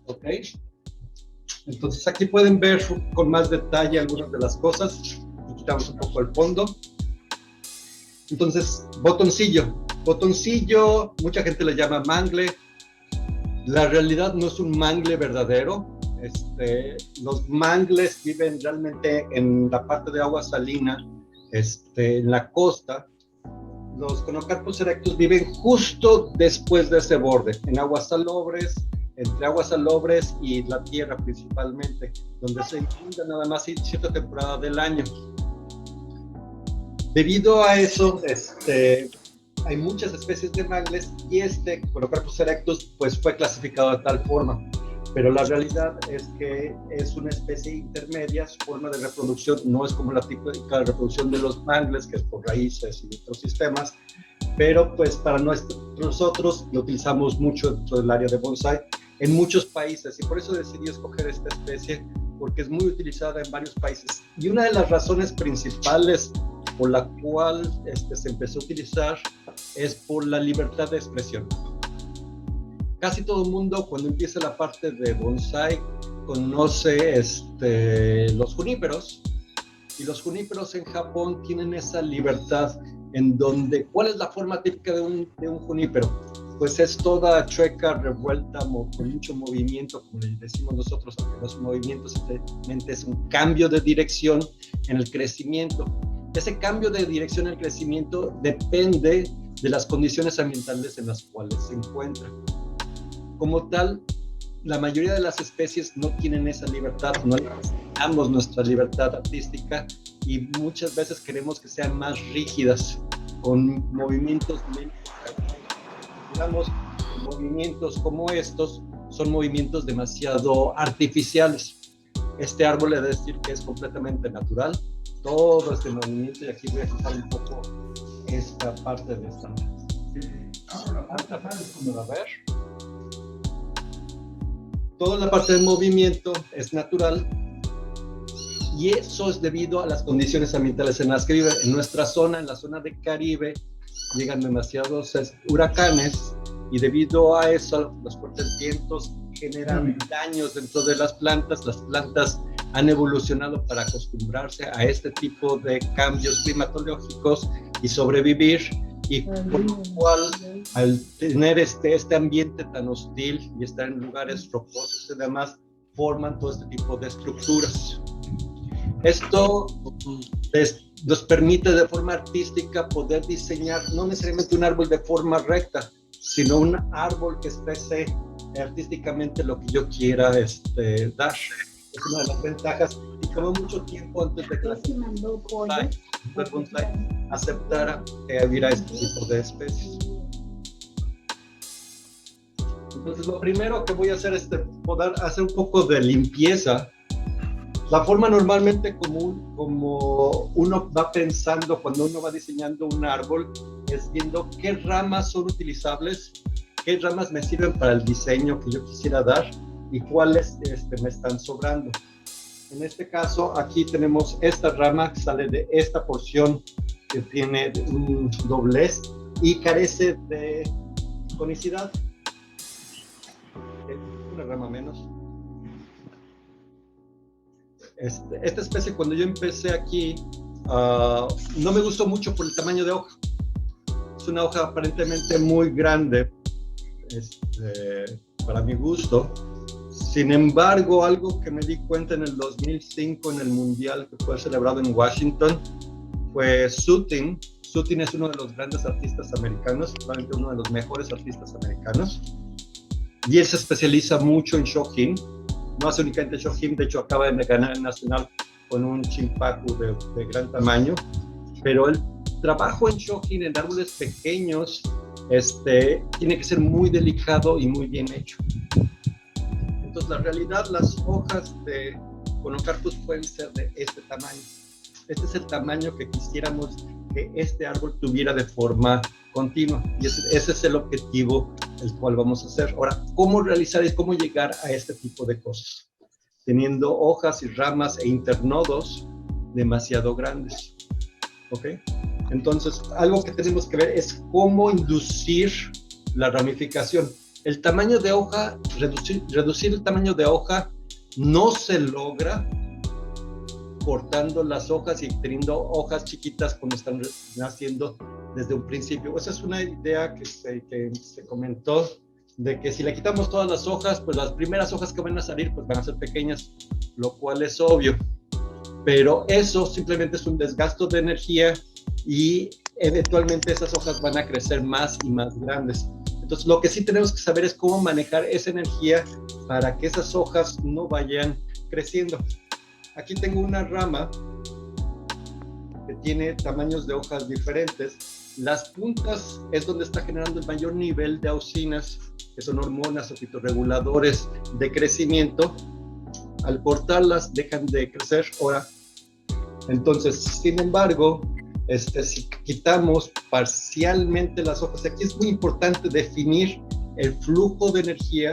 Ok, entonces aquí pueden ver con más detalle algunas de las cosas. Quitamos un poco el fondo. Entonces, botoncillo, mucha gente le llama mangle. La realidad no es un mangle verdadero. Los mangles viven realmente en la parte de agua salina, en la costa. Los Conocarpus erectus viven justo después de ese borde, en aguas salobres, entre aguas salobres y la tierra principalmente, donde se inunda nada más en cierta temporada del año. Debido a eso, hay muchas especies de mangles y Conocarpus erectus, pues fue clasificado de tal forma. Pero la realidad es que es una especie intermedia, su forma de reproducción no es como la típica reproducción de los mangles, que es por raíces y otros sistemas, pero pues para nosotros lo utilizamos mucho dentro del área de bonsai en muchos países, y por eso decidí escoger esta especie, porque es muy utilizada en varios países. Y una de las razones principales por la cual se empezó a utilizar es por la libertad de expresión. Casi todo el mundo, cuando empieza la parte de bonsai, conoce los juníperos, y los juníperos en Japón tienen esa libertad en donde, ¿cuál es la forma típica de un junípero? Pues es toda chueca, revuelta, con mucho movimiento, como le decimos nosotros, aunque no es un movimiento, simplemente es un cambio de dirección en el crecimiento. Ese cambio de dirección en el crecimiento depende de las condiciones ambientales en las cuales se encuentra. Como tal, la mayoría de las especies no tienen esa libertad, no necesitamos nuestra libertad artística, y muchas veces queremos que sean más rígidas, con movimientos menos. Digamos, movimientos como estos son movimientos demasiado artificiales. Este árbol he de decir que es completamente natural, todo este movimiento, y aquí voy a quitar un poco esta parte de esta. A ver. Toda la parte del movimiento es natural, y eso es debido a las condiciones ambientales en las que vive. En nuestra zona, en la zona de Caribe, llegan demasiados huracanes, y debido a eso los fuertes vientos generan daños dentro de las plantas. Las plantas han evolucionado para acostumbrarse a este tipo de cambios climatológicos y sobrevivir, y por lo cual, al tener este ambiente tan hostil y estar en lugares rocosos y demás, forman todo este tipo de estructuras. Esto nos permite de forma artística poder diseñar no necesariamente un árbol de forma recta, sino un árbol que exprese artísticamente lo que yo quiera dar. Es una de las ventajas, y tomó mucho tiempo antes de que la bonsai aceptara que hubiera este tipo de especies. Entonces, lo primero que voy a hacer es poder hacer un poco de limpieza. La forma normalmente común, como uno va pensando cuando uno va diseñando un árbol, es viendo qué ramas son utilizables, qué ramas me sirven para el diseño que yo quisiera dar, y cuáles me están sobrando. En este caso, aquí tenemos esta rama que sale de esta porción que tiene un doblez y carece de conicidad. Una rama menos. Esta especie, cuando yo empecé aquí, no me gustó mucho por el tamaño de hoja. Es una hoja aparentemente muy grande, para mi gusto. Sin embargo, algo que me di cuenta en el 2005 en el Mundial que fue celebrado en Washington fue Sutin. Sutin es uno de los grandes artistas americanos, probablemente uno de los mejores artistas americanos, y él se especializa mucho en Shohin. No hace únicamente Shohin, de hecho acaba de ganar el nacional con un Chinpaku de gran tamaño, pero el trabajo en Shohin, en árboles pequeños, tiene que ser muy delicado y muy bien hecho. Entonces, la realidad, las hojas de Conocarpus pueden ser de este tamaño. Este es el tamaño que quisiéramos que este árbol tuviera de forma continua, y ese es el objetivo el cual vamos a hacer. Ahora, ¿cómo realizar y cómo llegar a este tipo de cosas? teniendo hojas y ramas e internodos demasiado grandes. ¿Ok? Entonces, algo que tenemos que ver es cómo inducir la ramificación. El tamaño de hoja, reducir el tamaño de hoja no se logra cortando las hojas y teniendo hojas chiquitas como están naciendo desde un principio. Esa es una idea que se comentó, de que si le quitamos todas las hojas, pues las primeras hojas que van a salir pues van a ser pequeñas, lo cual es obvio. Pero eso simplemente es un desgasto de energía y eventualmente esas hojas van a crecer más y más grandes. Entonces, lo que sí tenemos que saber es cómo manejar esa energía para que esas hojas no vayan creciendo. Aquí tengo una rama que tiene tamaños de hojas diferentes. Las puntas es donde está generando el mayor nivel de auxinas, que son hormonas o fitorreguladores de crecimiento. Al cortarlas dejan de crecer. Ahora, entonces, sin embargo, si quitamos parcialmente las hojas, aquí es muy importante definir el flujo de energía,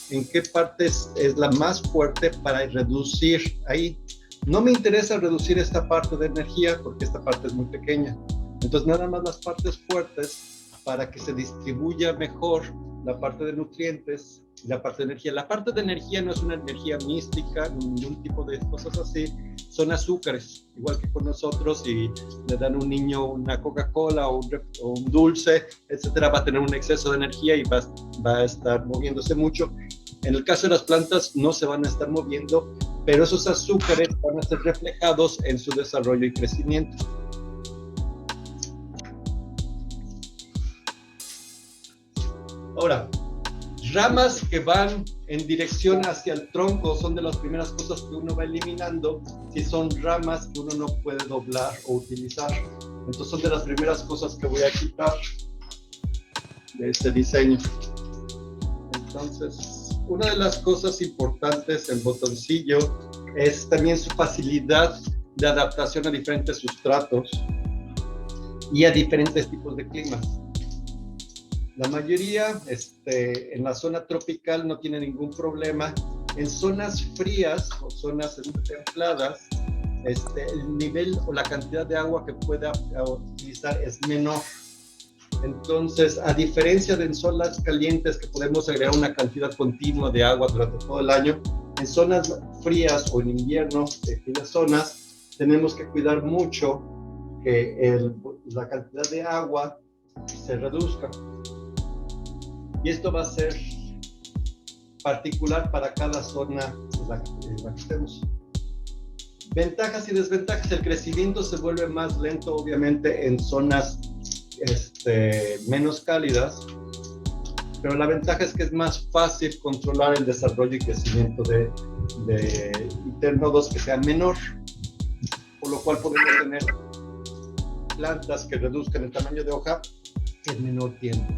en qué parte es la más fuerte para reducir. Ahí no me interesa reducir esta parte de energía porque esta parte es muy pequeña. Entonces, nada más las partes fuertes para que se distribuya mejor la parte de nutrientes y la parte de energía. La parte de energía no es una energía mística, ningún tipo de cosas así. Son azúcares, igual que con nosotros, si le dan a un niño una Coca-Cola o un dulce, etcétera, va a tener un exceso de energía y va a estar moviéndose mucho. En el caso de las plantas no se van a estar moviendo, pero esos azúcares van a ser reflejados en su desarrollo y crecimiento. Ahora, ramas que van en dirección hacia el tronco son de las primeras cosas que uno va eliminando si son ramas que uno no puede doblar o utilizar. Entonces son de las primeras cosas que voy a quitar de este diseño. Entonces, una de las cosas importantes en botoncillo es también su facilidad de adaptación a diferentes sustratos y a diferentes tipos de climas. La mayoría en la zona tropical no tiene ningún problema. En zonas frías o zonas templadas, el nivel o la cantidad de agua que pueda utilizar es menor. Entonces, a diferencia de en zonas calientes que podemos agregar una cantidad continua de agua durante todo el año, en zonas frías o en invierno, en las zonas, tenemos que cuidar mucho que la cantidad de agua se reduzca. Y esto va a ser particular para cada zona en la que estemos. Ventajas y desventajas. El crecimiento se vuelve más lento, obviamente, en zonas menos cálidas, pero la ventaja es que es más fácil controlar el desarrollo y crecimiento de internodos que sean menor, por lo cual podemos tener plantas que reduzcan el tamaño de hoja en menor tiempo.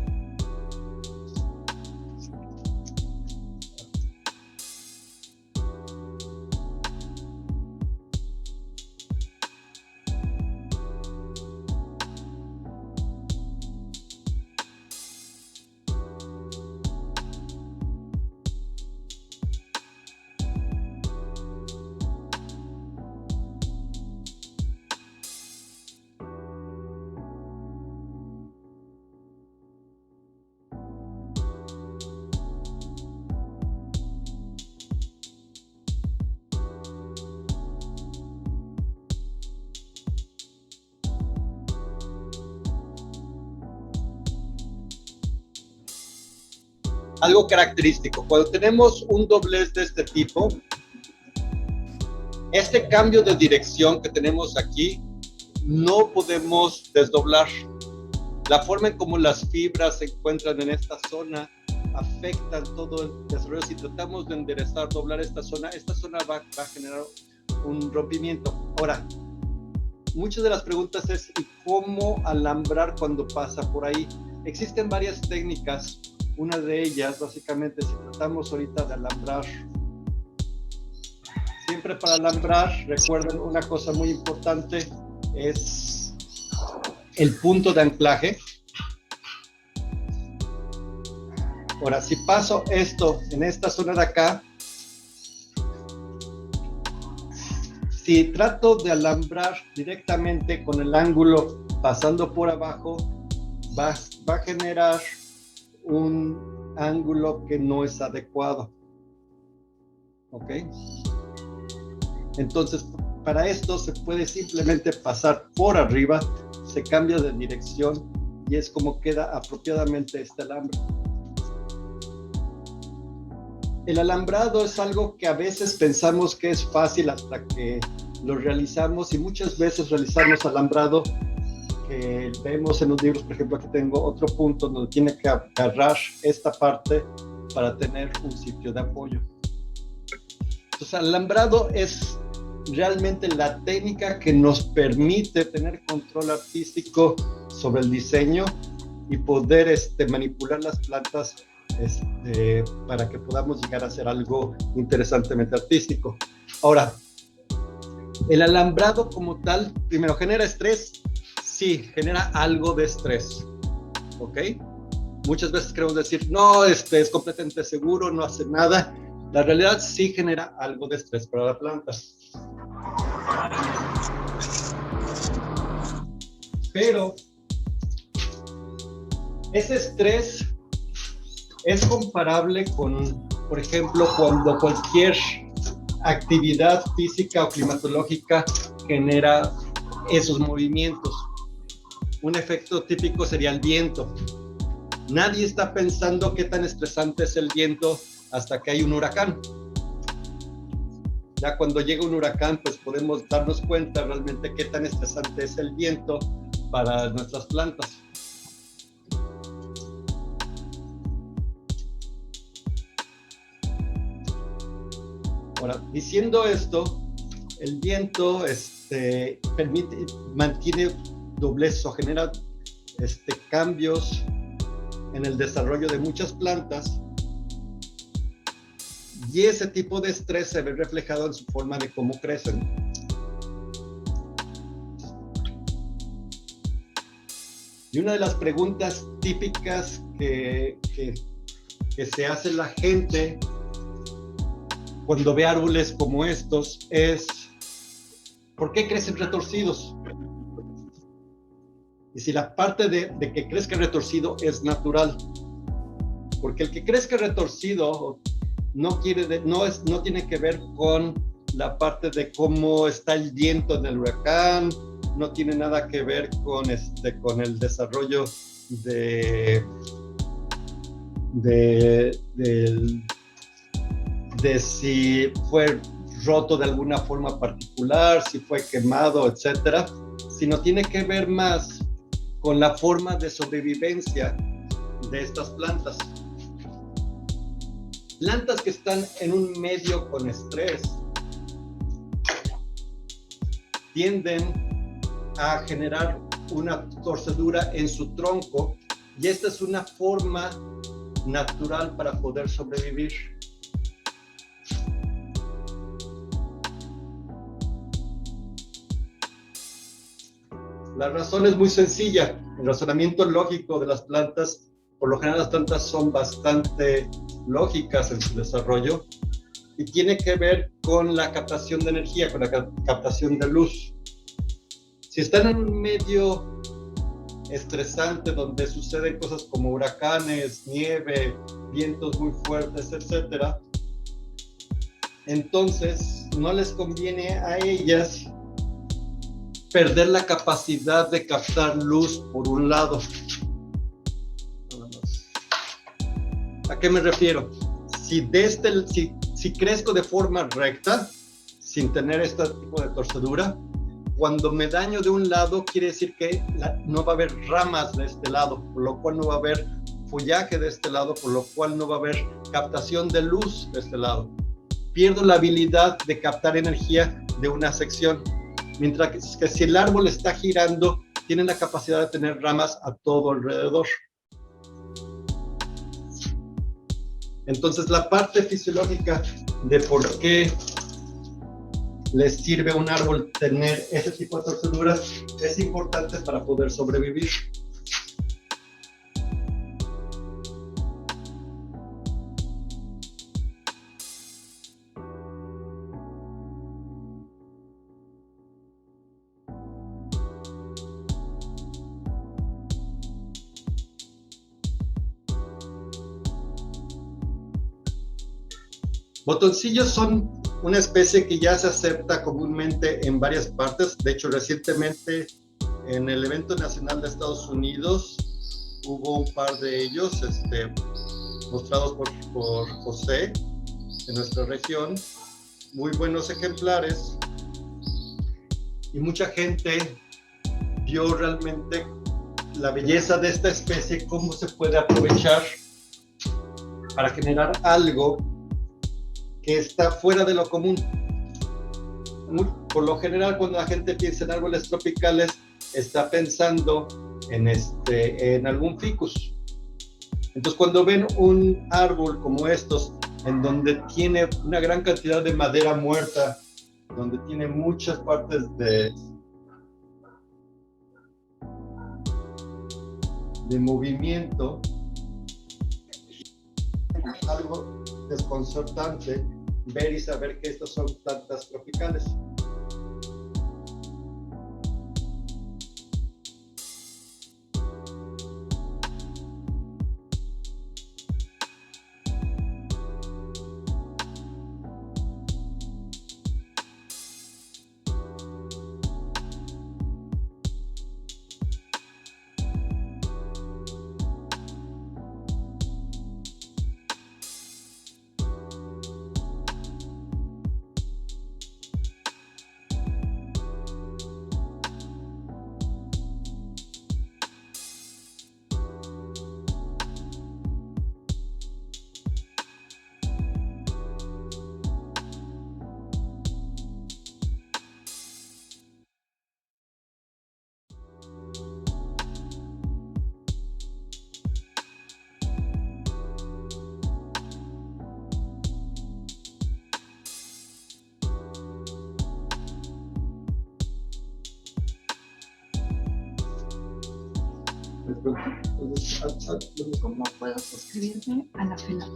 Algo característico, cuando tenemos un doblez de este tipo, este cambio de dirección que tenemos aquí, no podemos desdoblar. La forma en cómo las fibras se encuentran en esta zona afectan todo el desarrollo. Si tratamos de enderezar, doblar esta zona va a generar un rompimiento. Ahora, muchas de las preguntas es ¿y cómo alambrar cuando pasa por ahí? Existen varias técnicas. Una de ellas, básicamente, si tratamos ahorita de alambrar, siempre para alambrar, recuerden una cosa muy importante, es el punto de anclaje. Ahora, si paso esto en esta zona de acá, Si trato de alambrar directamente con el ángulo pasando por abajo, va a generar un ángulo que no es adecuado. ¿Ok? Entonces, para esto se puede simplemente pasar por arriba, se cambia de dirección y es como queda apropiadamente este alambre. El alambrado es algo que a veces pensamos que es fácil hasta que lo realizamos, y muchas veces realizamos alambrado que vemos en los libros. Por ejemplo, aquí tengo otro punto donde tiene que agarrar esta parte para tener un sitio de apoyo. Entonces, alambrado es realmente la técnica que nos permite tener control artístico sobre el diseño y poder manipular las plantas para que podamos llegar a hacer algo interesantemente artístico. Ahora, el alambrado como tal, primero, ¿genera estrés? Sí, genera algo de estrés, ¿ok? Muchas veces queremos decir, no, es completamente seguro, no hace nada. La realidad sí genera algo de estrés para la planta. Pero ese estrés es comparable con, por ejemplo, cuando cualquier actividad física o climatológica genera esos movimientos. Un efecto típico sería el viento. Nadie está pensando qué tan estresante es el viento hasta que hay un huracán. Ya cuando llega un huracán, pues podemos darnos cuenta realmente qué tan estresante es el viento para nuestras plantas. Ahora, diciendo esto, el viento mantiene doblez o genera cambios en el desarrollo de muchas plantas, y ese tipo de estrés se ve reflejado en su forma de cómo crecen. Y una de las preguntas típicas que se hace la gente cuando ve árboles como estos es: ¿por qué crecen retorcidos? Y si la parte de que crezca retorcido es natural, porque el que crezca retorcido no tiene que ver con la parte de cómo está el viento en el huracán, no tiene nada que ver con el desarrollo de si fue roto de alguna forma particular, si fue quemado, etcétera, sino tiene que ver más con la forma de sobrevivencia de estas plantas. Plantas que están en un medio con estrés tienden a generar una torcedura en su tronco, y esta es una forma natural para poder sobrevivir. La razón es muy sencilla. El razonamiento lógico de las plantas, por lo general las plantas son bastante lógicas en su desarrollo, y tiene que ver con la captación de energía, con la captación de luz. Si están en un medio estresante donde suceden cosas como huracanes, nieve, vientos muy fuertes, etcétera, entonces no les conviene a ellas perder la capacidad de captar luz por un lado. ¿A qué me refiero? Si crezco de forma recta, sin tener este tipo de torcedura, cuando me daño de un lado, quiere decir que no va a haber ramas de este lado, por lo cual no va a haber follaje de este lado, por lo cual no va a haber captación de luz de este lado. Pierdo la habilidad de captar energía de una sección, mientras que si el árbol está girando, tiene la capacidad de tener ramas a todo alrededor. Entonces, la parte fisiológica de por qué les sirve a un árbol tener ese tipo de torceduras es importante para poder sobrevivir. Botoncillos son una especie que ya se acepta comúnmente en varias partes. De hecho, recientemente en el evento nacional de Estados Unidos hubo un par de ellos mostrados por José de nuestra región. Muy buenos ejemplares. Y mucha gente vio realmente la belleza de esta especie, cómo se puede aprovechar para generar algo que está fuera de lo común. Por lo general, cuando la gente piensa en árboles tropicales, está pensando en algún ficus. Entonces, cuando ven un árbol como estos, en donde tiene una gran cantidad de madera muerta, donde tiene muchas partes de movimiento, algo desconcertante ver y saber que estas son plantas tropicales. ¿Cómo puedo suscribirme a la FELAP?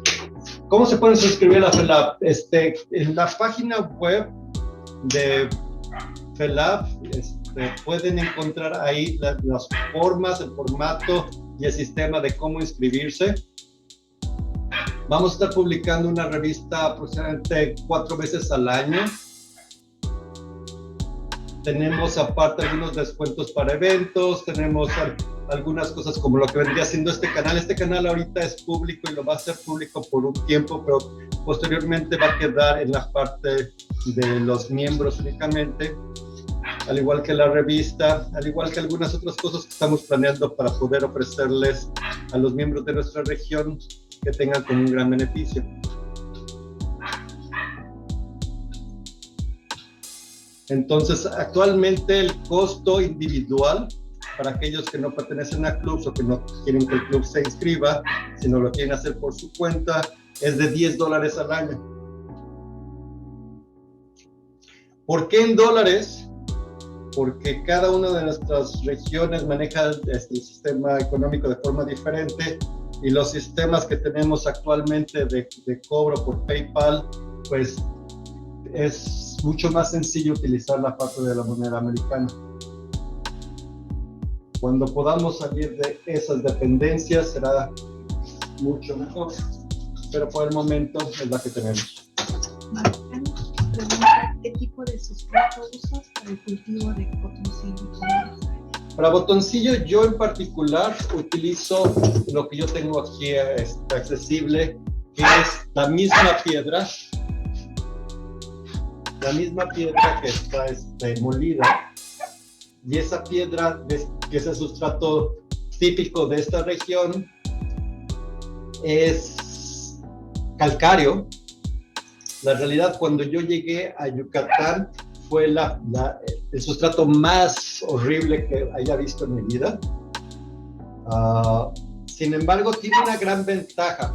¿Cómo se puede suscribir a la FELAP? En la página web de FELAP pueden encontrar ahí las formas, el formato y el sistema de cómo inscribirse. Vamos a estar publicando una revista aproximadamente 4 veces al año. Tenemos aparte algunos descuentos para eventos, tenemos algunas cosas como lo que vendría siendo este canal. Este canal ahorita es público y lo va a ser público por un tiempo, pero posteriormente va a quedar en la parte de los miembros únicamente, al igual que la revista, al igual que algunas otras cosas que estamos planeando para poder ofrecerles a los miembros de nuestra región que tengan como un gran beneficio. Entonces, actualmente el costo individual para aquellos que no pertenecen a clubs o que no quieren que el club se inscriba, sino lo quieren hacer por su cuenta, es de $10 al año. ¿Por qué en dólares? Porque cada una de nuestras regiones maneja el sistema económico de forma diferente y los sistemas que tenemos actualmente de cobro por PayPal, pues es mucho más sencillo utilizar la parte de la moneda americana. Cuando podamos salir de esas dependencias será mucho mejor, pero por el momento es la que tenemos. Pregunta, ¿qué tipo de sustrato usas para el cultivo de botoncillo? Para botoncillo, yo en particular utilizo lo que yo tengo aquí accesible, que es la misma piedra que está molida, y esa piedra, que es el sustrato típico de esta región, es calcáreo. La realidad, cuando yo llegué a Yucatán, fue el sustrato más horrible que haya visto en mi vida. Sin embargo, tiene una gran ventaja.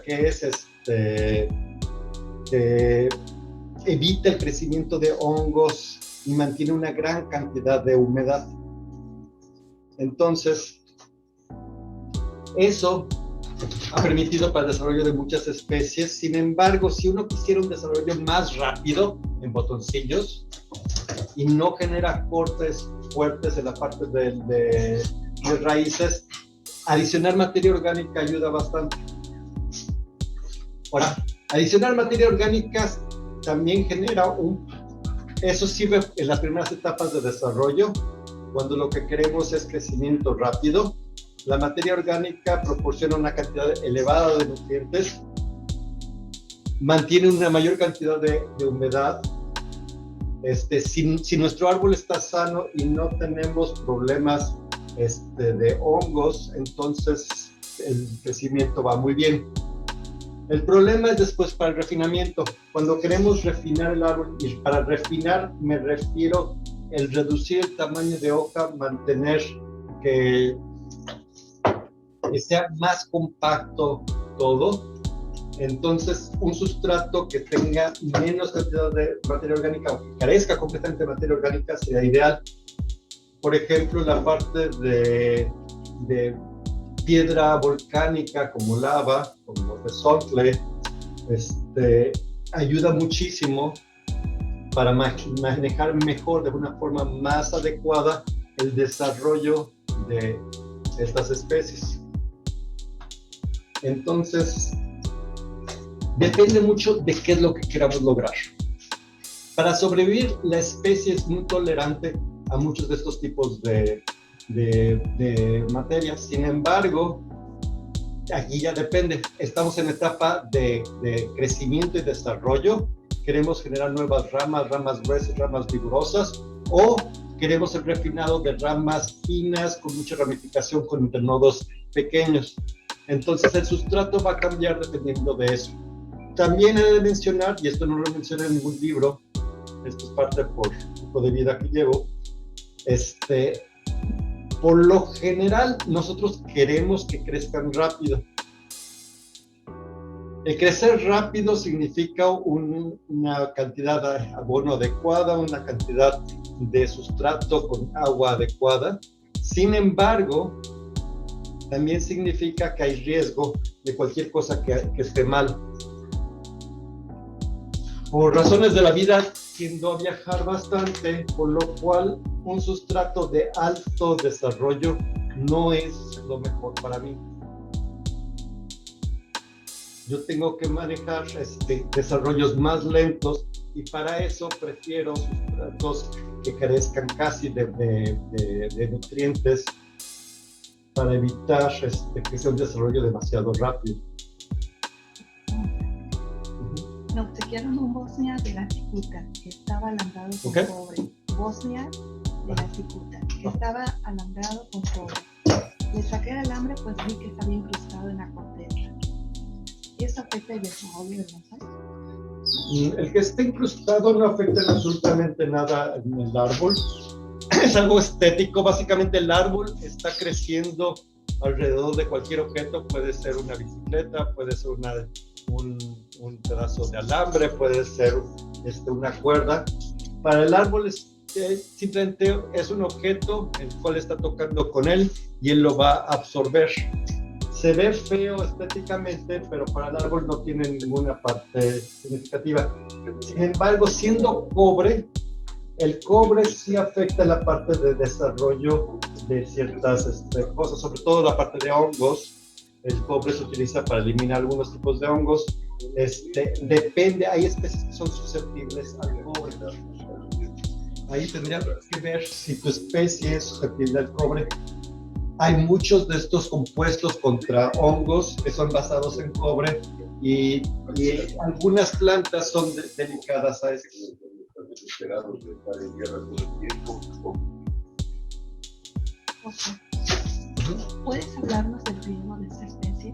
Que es que evita el crecimiento de hongos y mantiene una gran cantidad de humedad. Entonces, eso ha permitido para el desarrollo de muchas especies. Sin embargo, si uno quisiera un desarrollo más rápido en botoncillos y no genera cortes fuertes en la parte de raíces, adicionar materia orgánica ayuda bastante. Ahora, adicionar materia orgánica también genera eso sirve en las primeras etapas de desarrollo, cuando lo que queremos es crecimiento rápido. La materia orgánica proporciona una cantidad elevada de nutrientes, mantiene una mayor cantidad de humedad. Si nuestro árbol está sano y no tenemos problemas de hongos, entonces el crecimiento va muy bien. El problema es después para el refinamiento. Cuando queremos refinar el árbol, y para refinar me refiero el reducir el tamaño de hoja, mantener que sea más compacto todo. Entonces, un sustrato que tenga menos cantidad de materia orgánica o que carezca completamente de materia orgánica sería ideal. Por ejemplo, la parte de piedra volcánica como lava, como desontle, ayuda muchísimo para manejar mejor, de una forma más adecuada, el desarrollo de estas especies. Entonces, depende mucho de qué es lo que queramos lograr. Para sobrevivir, la especie es muy tolerante a muchos de estos tipos de materias. Sin embargo, aquí ya depende. Estamos en etapa de crecimiento y desarrollo. Queremos generar nuevas ramas gruesas, ramas vigorosas, o queremos el refinado de ramas finas con mucha ramificación, con internodos pequeños. Entonces el sustrato va a cambiar dependiendo de eso. También he de mencionar, y esto no lo mencioné en ningún libro, esto es parte por el tipo de vida que llevo, por lo general nosotros queremos que crezcan rápido. El crecer rápido significa una cantidad de abono adecuada, una cantidad de sustrato con agua adecuada. Sin embargo, también significa que hay riesgo de cualquier cosa que esté mal. Por razones de la vida, tiendo a viajar bastante, por lo cual un sustrato de alto desarrollo no es lo mejor para mí. Yo tengo que manejar desarrollos más lentos, y para eso prefiero sustratos que carezcan casi de nutrientes, para evitar que sea un desarrollo demasiado rápido. Me obsequiaron un Bosnia de la cicuta que estaba alambrado con cobre. Bosnia de la cicuta que estaba alambrado con cobre. Le saqué el alambre, pues vi que estaba incrustado en la corteza. ¿Eso afecta el desarrollo del bonsái? El que esté incrustado no afecta absolutamente nada en el árbol. Es algo estético. Básicamente el árbol está creciendo alrededor de cualquier objeto. Puede ser una bicicleta, puede ser un pedazo de alambre, puede ser una cuerda. Para el árbol simplemente es un objeto el cual está tocando con él y él lo va a absorber. Se ve feo estéticamente, pero para el árbol no tiene ninguna parte significativa. Sin embargo, siendo cobre, el cobre sí afecta la parte de desarrollo de ciertas cosas, sobre todo la parte de hongos. El cobre se utiliza para eliminar algunos tipos de hongos. Depende, hay especies que son susceptibles al cobre. Ahí tendríamos que ver si tu especie es susceptible al cobre. Hay muchos de estos compuestos contra hongos que son basados en cobre, y algunas plantas son delicadas a esto. ¿Puedes hablarnos del riego de esta especie?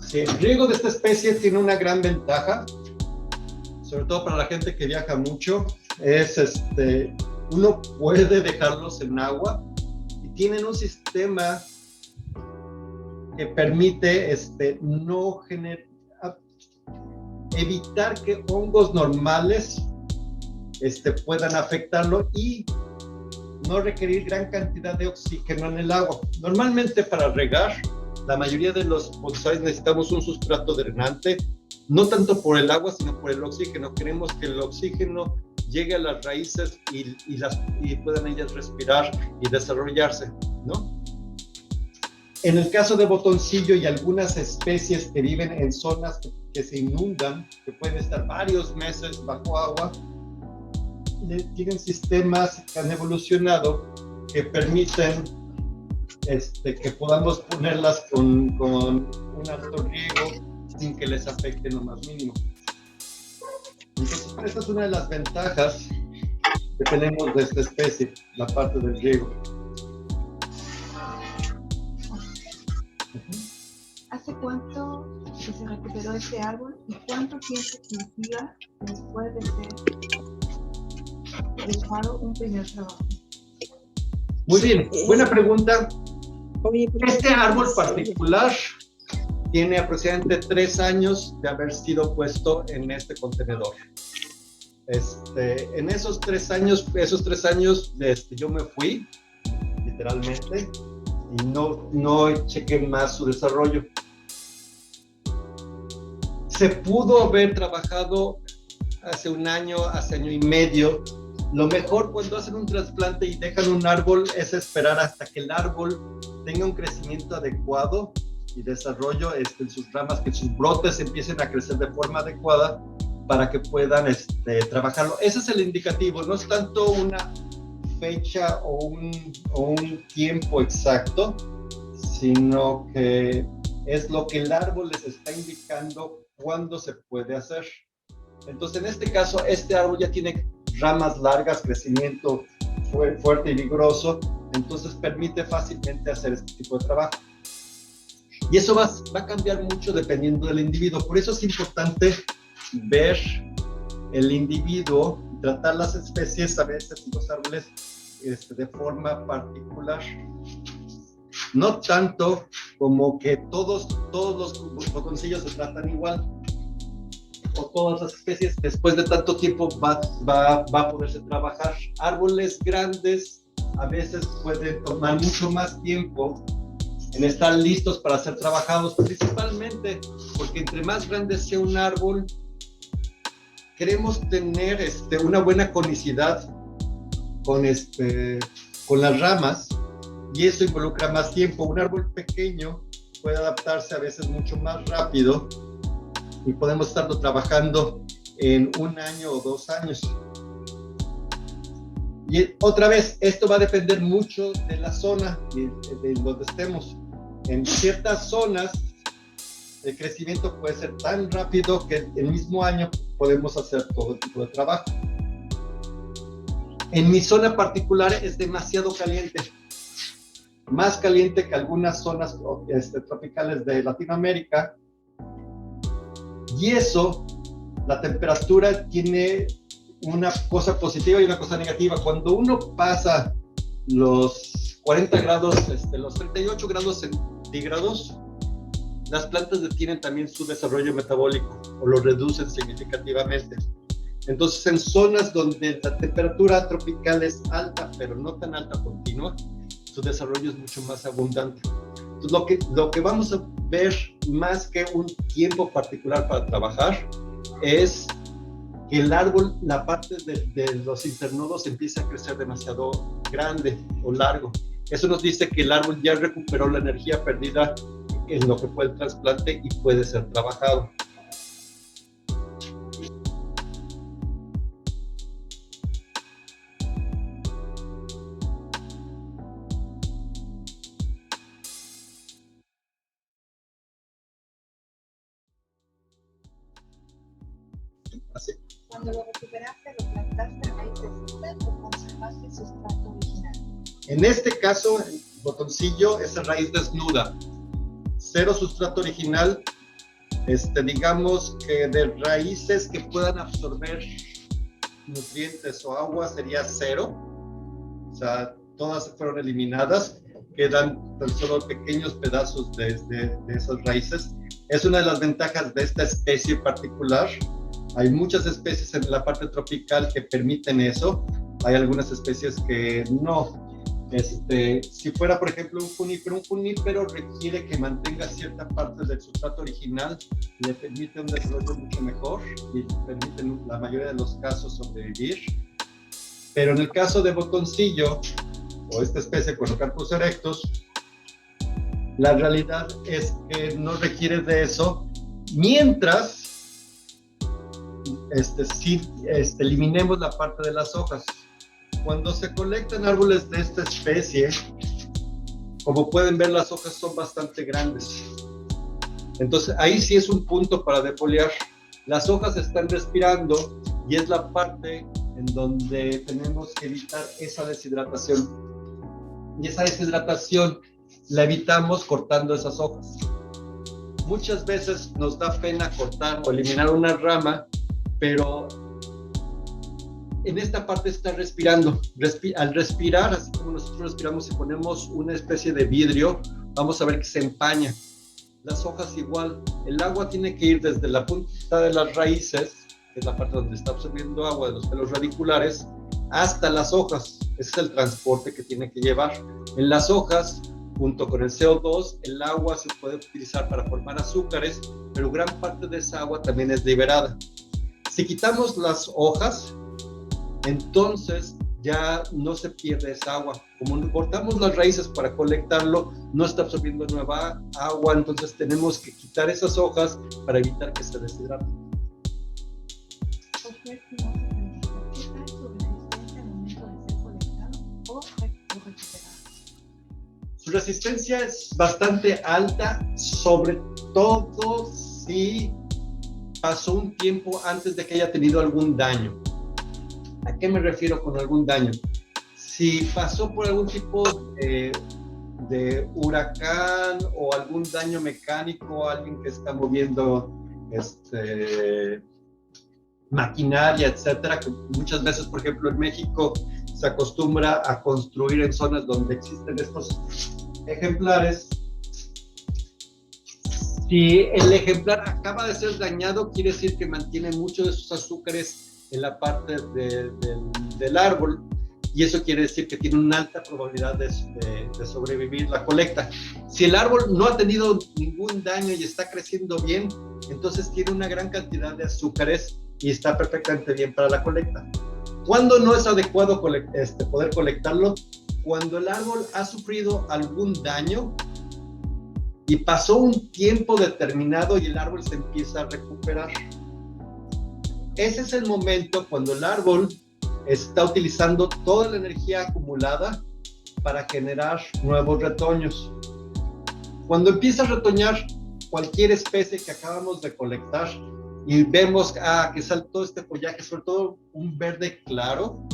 Sí, el riego de esta especie tiene una gran ventaja, sobre todo para la gente que viaja mucho. Uno puede dejarlos en agua y tienen un sistema que permite evitar que hongos normales puedan afectarlo y no requerir gran cantidad de oxígeno en el agua. Normalmente para regar, la mayoría de los bonsáis necesitamos un sustrato drenante, no tanto por el agua, sino por el oxígeno. Queremos que el oxígeno llegue a las raíces y puedan ellas respirar y desarrollarse, ¿no? En el caso de botoncillo y algunas especies que viven en zonas que se inundan, que pueden estar varios meses bajo agua, tienen sistemas que han evolucionado que permiten que podamos ponerlas con un alto riego sin que les afecte en lo más mínimo. Entonces, esta es una de las ventajas que tenemos de esta especie, la parte del riego. ¿Hace cuánto que se recuperó este árbol y cuánto tiempo cultiva después de ser dejado un primer trabajo? Muy bien, buena pregunta. Este árbol particular tiene aproximadamente 3 años de haber sido puesto en este contenedor. En esos 3 años, yo me fui, literalmente, y no chequé más su desarrollo. Se pudo haber trabajado hace un año, hace año y medio. Lo mejor cuando hacen un trasplante y dejan un árbol es esperar hasta que el árbol tenga un crecimiento adecuado y desarrollo en sus ramas, que sus brotes empiecen a crecer de forma adecuada para que puedan trabajarlo. Ese es el indicativo, no es tanto una fecha o un tiempo exacto, sino que es lo que el árbol les está indicando cuándo se puede hacer. Entonces, en este caso, este árbol ya tiene ramas largas, crecimiento fuerte y vigoroso, entonces permite fácilmente hacer este tipo de trabajo. Y eso va a cambiar mucho dependiendo del individuo. Por eso es importante ver el individuo, tratar las especies, a veces los árboles, de forma particular. No tanto como que todos los botoncillos se tratan igual, o todas las especies después de tanto tiempo va a poderse trabajar. Árboles grandes a veces pueden tomar mucho más tiempo en estar listos para ser trabajados, principalmente porque entre más grande sea un árbol, queremos tener una buena conicidad con las ramas, y eso involucra más tiempo. Un árbol pequeño puede adaptarse a veces mucho más rápido y podemos estarlo trabajando en 1 año o 2 años. Y otra vez, esto va a depender mucho de la zona de donde estemos. En ciertas zonas el crecimiento puede ser tan rápido que el mismo año podemos hacer todo tipo de trabajo. En mi zona particular es demasiado caliente, más caliente que algunas zonas tropicales de Latinoamérica, y eso, la temperatura tiene una cosa positiva y una cosa negativa. Cuando uno pasa los 40 grados, los 38 grados centígrados, las plantas detienen también su desarrollo metabólico o lo reducen significativamente. Entonces, en zonas donde la temperatura tropical es alta, pero no tan alta continua, su desarrollo es mucho más abundante. Entonces, lo que vamos a ver, más que un tiempo particular para trabajar, es que el árbol, la parte de los internodos empieza a crecer demasiado grande o largo. Eso nos dice que el árbol ya recuperó la energía perdida en lo que fue el trasplante y puede ser trabajado. Así. Cuando lo recuperaste, ¿lo plantaste a raíz de o conservaste su sustrato original? En este caso, el botoncillo es a raíz desnuda, cero sustrato original. Digamos que de raíces que puedan absorber nutrientes o agua sería 0, o sea, todas fueron eliminadas, quedan tan solo pequeños pedazos de esas raíces. Es una de las ventajas de esta especie particular. Hay muchas especies en la parte tropical que permiten eso, hay algunas especies que no. Si fuera, por ejemplo, un junípero requiere que mantenga cierta parte del sustrato original, le permite un desarrollo mucho mejor y permite en la mayoría de los casos sobrevivir. Pero en el caso de botoncillo o esta especie Conocarpus erectus, La realidad es que no requiere de eso, mientras eliminemos la parte de las hojas. Cuando se colectan árboles de esta especie, como pueden ver, las hojas son bastante grandes. Entonces, ahí sí es un punto para defoliar. Las hojas están respirando y es la parte en donde tenemos que evitar esa deshidratación. Y esa deshidratación la evitamos cortando esas hojas. Muchas veces nos da pena cortar o eliminar una rama, pero en esta parte está respirando. Al respirar, así como nosotros respiramos y ponemos una especie de vidrio, vamos a ver que se empaña. Las hojas igual, el agua tiene que ir desde la punta de las raíces, que es la parte donde está absorbiendo agua de los pelos radiculares, hasta las hojas. Ese es el transporte que tiene que llevar. En las hojas, junto con el CO2, el agua se puede utilizar para formar azúcares, pero gran parte de esa agua también es liberada. Si quitamos las hojas, entonces ya no se pierde esa agua. Como cortamos las raíces para colectarlo, no está absorbiendo nueva agua, entonces tenemos que quitar esas hojas para evitar que se deshidrate. Su resistencia es bastante alta, sobre todo si pasó un tiempo antes de que haya tenido algún daño. ¿A qué me refiero con algún daño? Si pasó por algún tipo de huracán o algún daño mecánico, alguien que está moviendo maquinaria, etcétera, que muchas veces, por ejemplo, en México se acostumbra a construir en zonas donde existen estos ejemplares. Si el ejemplar acaba de ser dañado, quiere decir que mantiene muchos de sus azúcares en la parte del árbol, y eso quiere decir que tiene una alta probabilidad de sobrevivir la colecta. Si el árbol no ha tenido ningún daño y está creciendo bien, entonces tiene una gran cantidad de azúcares y está perfectamente bien para la colecta. ¿Cuándo no es adecuado poder colectarlo? Cuando el árbol ha sufrido algún daño y pasó un tiempo determinado y el árbol se empieza a recuperar. Ese es el momento cuando el árbol está utilizando toda la energía acumulada para generar nuevos retoños. Cuando empieza a retoñar cualquier especie que acabamos de colectar y vemos que saltó este follaje, sobre todo un verde claro,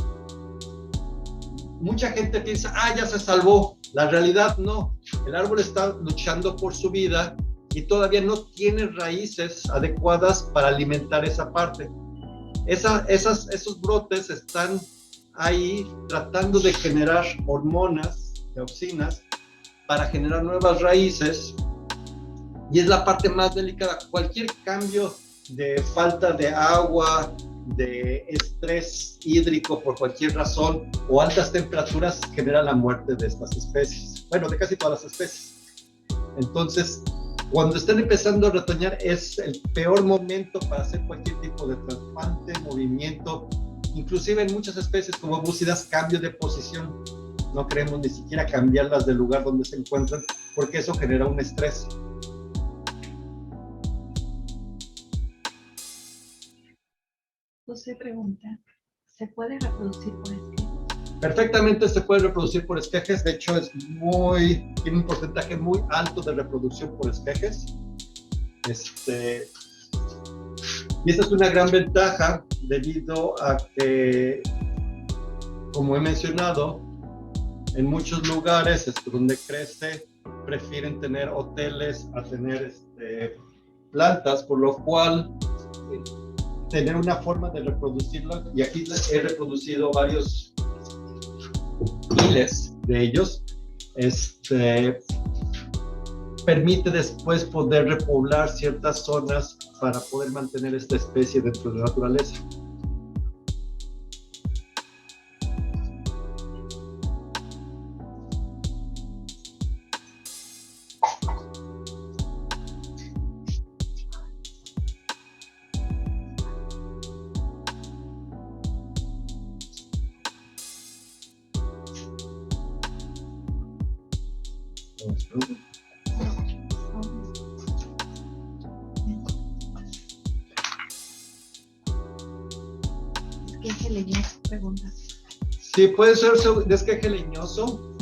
mucha gente piensa, ya se salvó. La realidad no. El árbol está luchando por su vida y todavía no tiene raíces adecuadas para alimentar esa parte. Esos brotes están ahí tratando de generar hormonas, auxinas, para generar nuevas raíces, y es la parte más delicada. Cualquier cambio de falta de agua, de estrés hídrico por cualquier razón o altas temperaturas genera la muerte de estas especies, bueno, de casi todas las especies. Entonces, cuando están empezando a retoñar es el peor momento para hacer cualquier tipo de trasplante, movimiento, inclusive en muchas especies como búsidas, cambio de posición. No queremos ni siquiera cambiarlas del lugar donde se encuentran porque eso genera un estrés. José pregunta, ¿se puede reproducir por esquejes? Perfectamente se puede reproducir por esquejes. De hecho, tiene un porcentaje muy alto de reproducción por esquejes. Y esta es una gran ventaja debido a que, como he mencionado, en muchos lugares donde crece prefieren tener hoteles a tener plantas, por lo cual tener una forma de reproducirlo, y aquí he reproducido varios miles de ellos, permite después poder repoblar ciertas zonas para poder mantener esta especie dentro de la naturaleza. esqueje leñoso? Pregunta. Sí, puede ser un esqueje leñoso.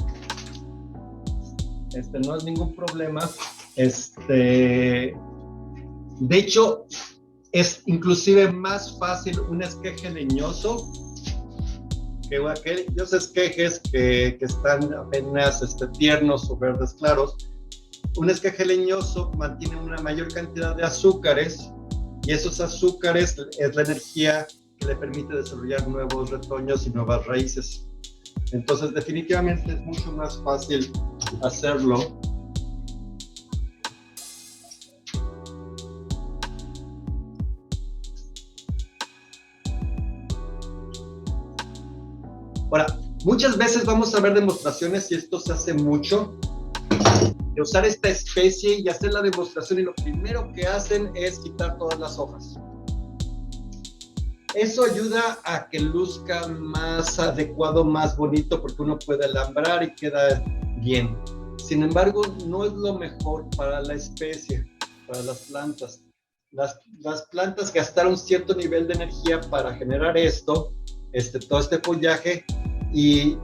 No es ningún problema. De hecho, es inclusive más fácil un esqueje leñoso que aquellos esquejes que están apenas tiernos o verdes claros. Un esqueje leñoso mantiene una mayor cantidad de azúcares y esos azúcares es la energía que le permite desarrollar nuevos retoños y nuevas raíces. Entonces, definitivamente es mucho más fácil hacerlo. Ahora, muchas veces vamos a ver demostraciones, y esto se hace mucho, de usar esta especie y hacer la demostración, y lo primero que hacen es quitar todas las hojas. Eso ayuda a que luzca más adecuado, más bonito, porque uno puede alambrar y queda bien. Sin embargo, no es lo mejor para la especie, para las plantas. Las plantas gastaron cierto nivel de energía para generar esto, todo este follaje, y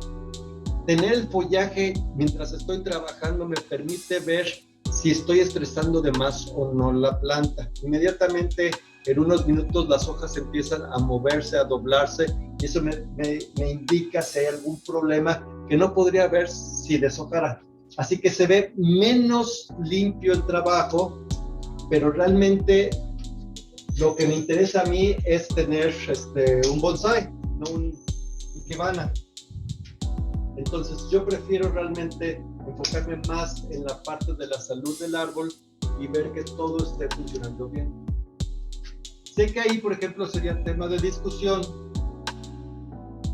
tener el follaje mientras estoy trabajando me permite ver si estoy estresando de más o no la planta. Inmediatamente, en unos minutos, las hojas empiezan a moverse, a doblarse, y eso me indica si hay algún problema que no podría ver si deshojara. Así que se ve menos limpio el trabajo, pero realmente lo que me interesa a mí es tener un bonsai, no un ikebana. Entonces yo prefiero realmente enfocarme más en la parte de la salud del árbol y ver que todo esté funcionando bien. Sé que ahí, por ejemplo, sería tema de discusión.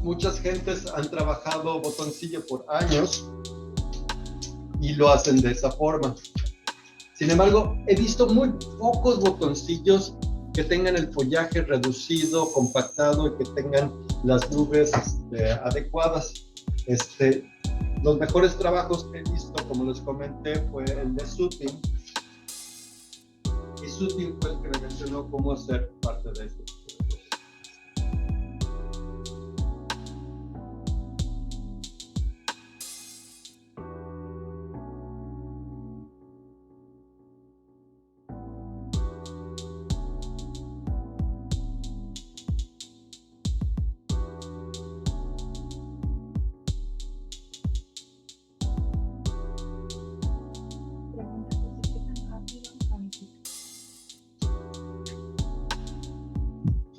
Muchas gentes han trabajado botoncillo por años y lo hacen de esa forma. Sin embargo, he visto muy pocos botoncillos que tengan el follaje reducido, compactado, y que tengan las nubes adecuadas. Los mejores trabajos que he visto, como les comenté, fue el de Sutin. Y Sutin fue el que me mencionó cómo hacer parte de esto.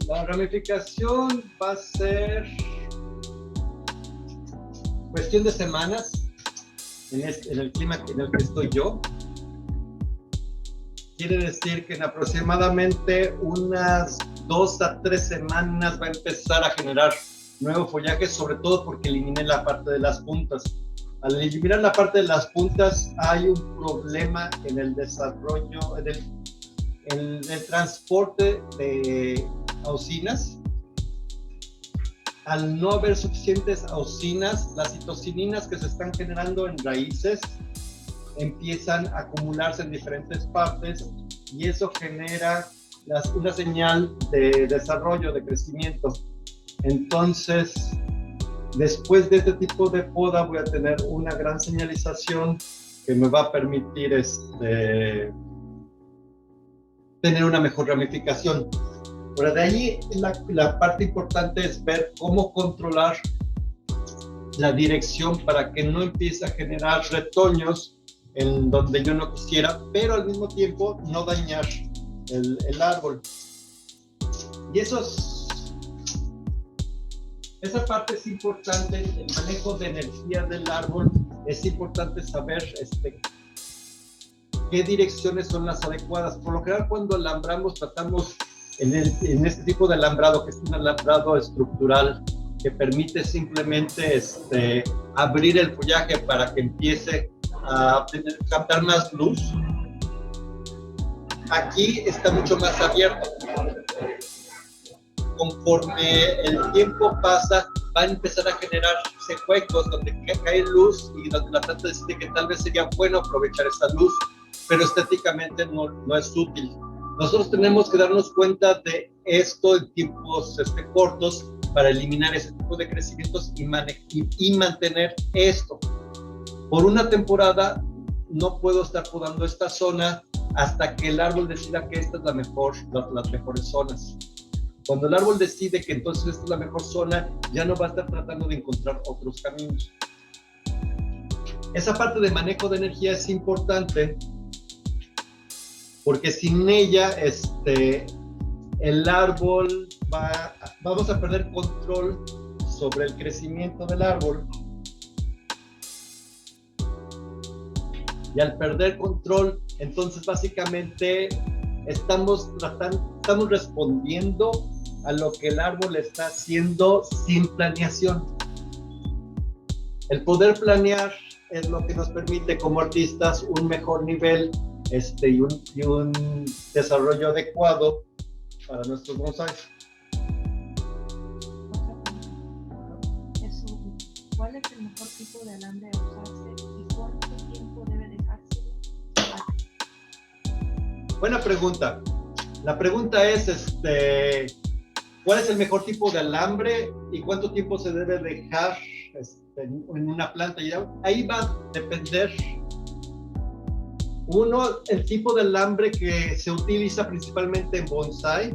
La ramificación va a ser cuestión de semanas en el clima en el que estoy yo. Quiere decir que en aproximadamente unas 2 a 3 semanas va a empezar a generar nuevo follaje, sobre todo porque eliminé la parte de las puntas. Al eliminar la parte de las puntas hay un problema en el desarrollo, en el transporte de auxinas. Al no haber suficientes auxinas, las citocininas que se están generando en raíces empiezan a acumularse en diferentes partes, y eso genera una señal de desarrollo, de crecimiento. Entonces, después de este tipo de poda, voy a tener una gran señalización que me va a permitir tener una mejor ramificación. Pero de ahí la parte importante es ver cómo controlar la dirección para que no empiece a generar retoños en donde yo no quisiera, pero al mismo tiempo no dañar el árbol. Y esa parte es importante. El manejo de energía del árbol es importante saber qué direcciones son las adecuadas. Por lo general, cuando alambramos, tratamos en este tipo de alambrado, que es un alambrado estructural que permite simplemente abrir el follaje para que empiece a captar más luz. Aquí está mucho más abierto. Conforme el tiempo pasa, va a empezar a generarse huecos donde cae luz y donde la planta decide que tal vez sería bueno aprovechar esa luz, pero estéticamente no es útil. Nosotros tenemos que darnos cuenta de esto en tiempos cortos para eliminar ese tipo de crecimientos y mantener esto. Por una temporada no puedo estar podando esta zona hasta que el árbol decida que esta es las mejores zonas. Cuando el árbol decide que entonces esta es la mejor zona, ya no va a estar tratando de encontrar otros caminos. Esa parte de manejo de energía es importante porque sin ella el árbol vamos a perder control sobre el crecimiento del árbol. Y al perder control, entonces básicamente estamos respondiendo a lo que el árbol está haciendo sin planeación. El poder planear es lo que nos permite como artistas un mejor nivel y un desarrollo adecuado para nuestros bonsáis. ¿Cuál es el mejor tipo de alambre a usarse y cuánto tiempo debe dejarse? Buena pregunta. La pregunta es, ¿cuál es el mejor tipo de alambre y cuánto tiempo se debe dejar en una planta? Y ahí va a depender, uno, el tipo de alambre que se utiliza principalmente en bonsái.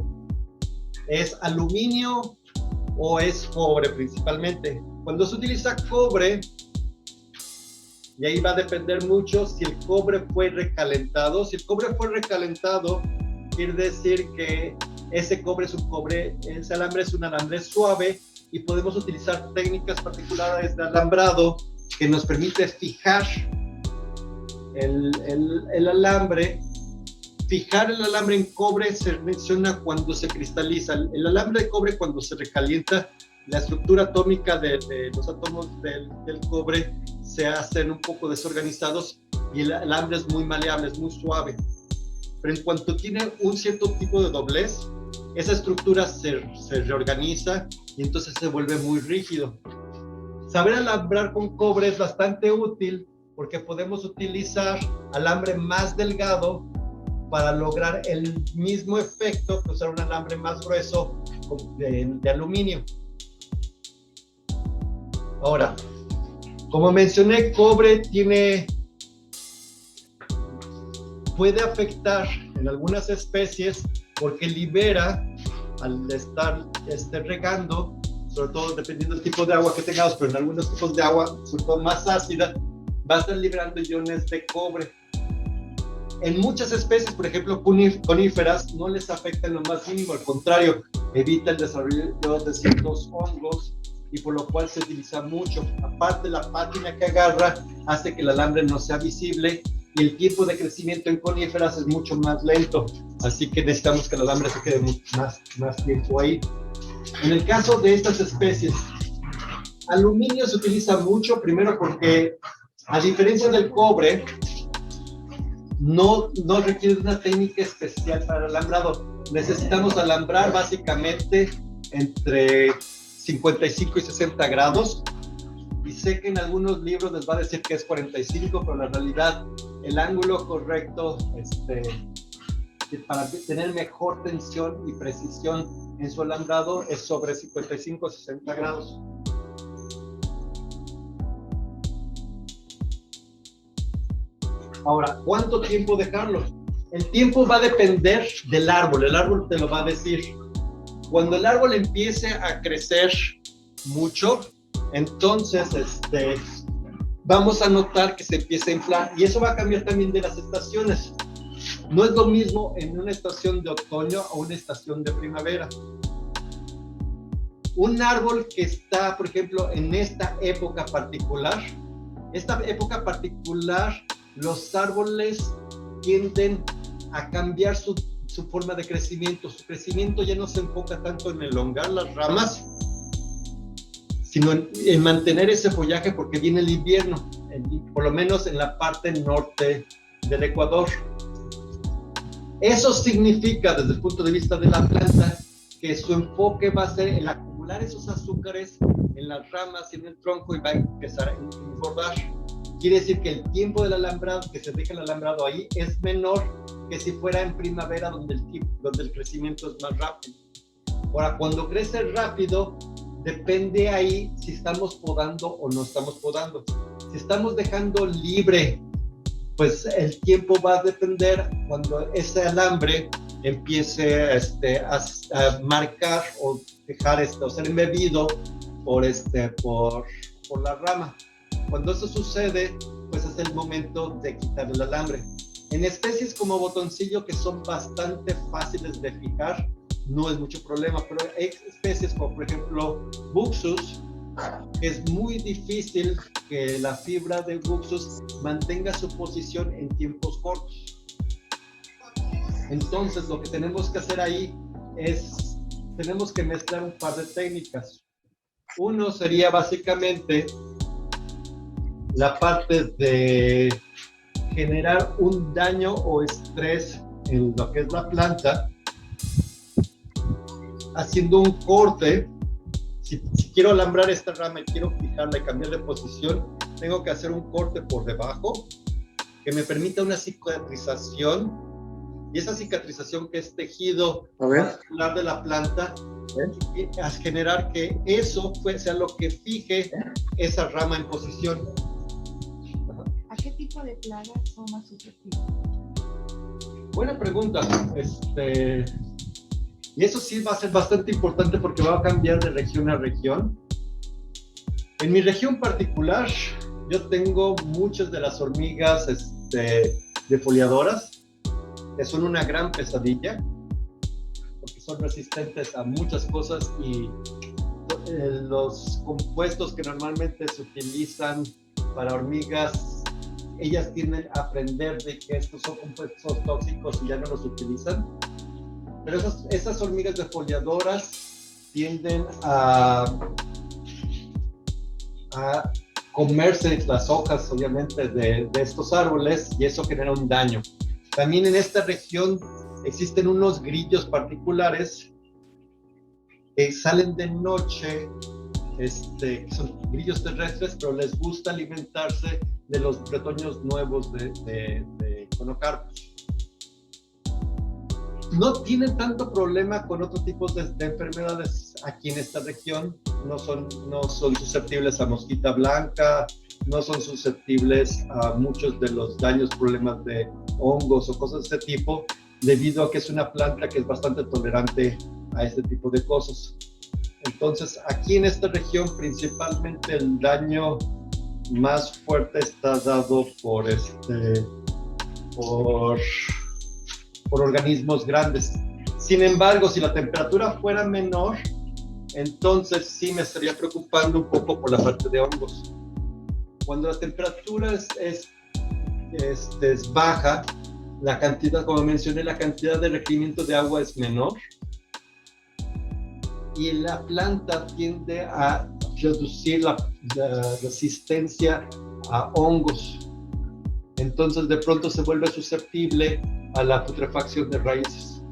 ¿Es aluminio o es cobre principalmente? Cuando se utiliza cobre, y ahí va a depender mucho si el cobre fue recalentado. Si el cobre fue recalentado, quiere decir que ese alambre es un alambre suave y podemos utilizar técnicas particulares de alambrado que nos permite fijar el alambre. Fijar el alambre en cobre se menciona cuando se cristaliza. El alambre de cobre, cuando se recalienta, la estructura atómica de los átomos del cobre se hacen un poco desorganizados y el alambre es muy maleable, es muy suave. Pero en cuanto tiene un cierto tipo de doblez, esa estructura se reorganiza y entonces se vuelve muy rígido. Saber alambrar con cobre es bastante útil porque podemos utilizar alambre más delgado para lograr el mismo efecto que usar un alambre más grueso de aluminio. Ahora, como mencioné, cobre puede afectar en algunas especies porque libera, al estar regando, sobre todo dependiendo del tipo de agua que tengamos, pero en algunos tipos de agua, sobre todo más ácida, va a estar liberando iones de cobre. En muchas especies, por ejemplo coníferas, no les afecta en lo más mínimo, al contrario, evita el desarrollo de ciertos hongos y por lo cual se utiliza mucho. Aparte, la pátina que agarra hace que el alambre no sea visible y el tiempo de crecimiento en coníferas es mucho más lento, así que necesitamos que el alambre se quede más tiempo ahí. En el caso de estas especies, aluminio se utiliza mucho, primero porque a diferencia del cobre, no requiere una técnica especial para el alambrado. Necesitamos alambrar básicamente entre 55 y 60 grados. Y sé que en algunos libros les va a decir que es 45, pero en realidad el ángulo correcto para tener mejor tensión y precisión en su alambrado es sobre 55 o 60 grados. Ahora, ¿cuánto tiempo dejarlo? El tiempo va a depender del árbol. El árbol te lo va a decir. Cuando el árbol empiece a crecer mucho, entonces vamos a notar que se empieza a inflar. Y eso va a cambiar también de las estaciones. No es lo mismo en una estación de otoño o una estación de primavera. Un árbol que está, por ejemplo, en esta época particular, los árboles tienden a cambiar su forma de crecimiento. Su crecimiento ya no se enfoca tanto en elongar las ramas, sino en mantener ese follaje porque viene el invierno, por lo menos en la parte norte del Ecuador. Eso significa, desde el punto de vista de la planta, que su enfoque va a ser el acumular esos azúcares en las ramas y en el tronco y va a empezar a engordar. Quiere decir que el tiempo del alambrado, que se deja el alambrado ahí, es menor que si fuera en primavera donde el crecimiento es más rápido. Ahora, cuando crece rápido, depende ahí si estamos podando o no estamos podando. Si estamos dejando libre, pues el tiempo va a depender cuando ese alambre empiece a marcar o dejar o ser embebido por la rama. Cuando eso sucede, pues es el momento de quitar el alambre. En especies como botoncillo, que son bastante fáciles de fijar, no es mucho problema, pero hay especies como por ejemplo Buxus, que es muy difícil que la fibra de Buxus mantenga su posición en tiempos cortos. Entonces lo que tenemos que hacer ahí es, tenemos que mezclar un par de técnicas. Uno sería básicamente la parte de generar un daño o estrés en lo que es la planta, haciendo un corte. Si quiero alambrar esta rama y quiero fijarla y cambiar de posición, tengo que hacer un corte por debajo que me permita una cicatrización, y esa cicatrización, que es tejido vascular de la planta, y a generar que eso sea lo que fije esa rama en posición. ¿A qué tipo de plagas son más susceptibles? Buena pregunta. Y eso sí va a ser bastante importante porque va a cambiar de región a región. En mi región particular, yo tengo muchas de las hormigas defoliadoras, que son una gran pesadilla, porque son resistentes a muchas cosas, y los compuestos que normalmente se utilizan para hormigas, ellas tienden a aprender de que estos son compuestos tóxicos y ya no los utilizan. Pero esas hormigas defoliadoras tienden a comerse las hojas, obviamente, de estos árboles, y eso genera un daño. También en esta región existen unos grillos particulares que salen de noche, que son grillos terrestres, pero les gusta alimentarse de los retoños nuevos de conocarpus. No tienen tanto problema con otros tipos de enfermedades aquí en esta región. No son susceptibles a mosquita blanca, no son susceptibles a muchos de los daños, problemas de hongos o cosas de ese tipo, debido a que es una planta que es bastante tolerante a este tipo de cosas. Entonces, aquí en esta región, principalmente el daño más fuerte está dado por organismos grandes. Sin embargo, si la temperatura fuera menor, entonces sí me estaría preocupando un poco por la parte de hongos. Cuando la temperatura es baja, la cantidad, como mencioné, la cantidad de requerimiento de agua es menor, y la planta tiende a reducir la resistencia a hongos. Entonces de pronto se vuelve susceptible a la putrefacción de raíces.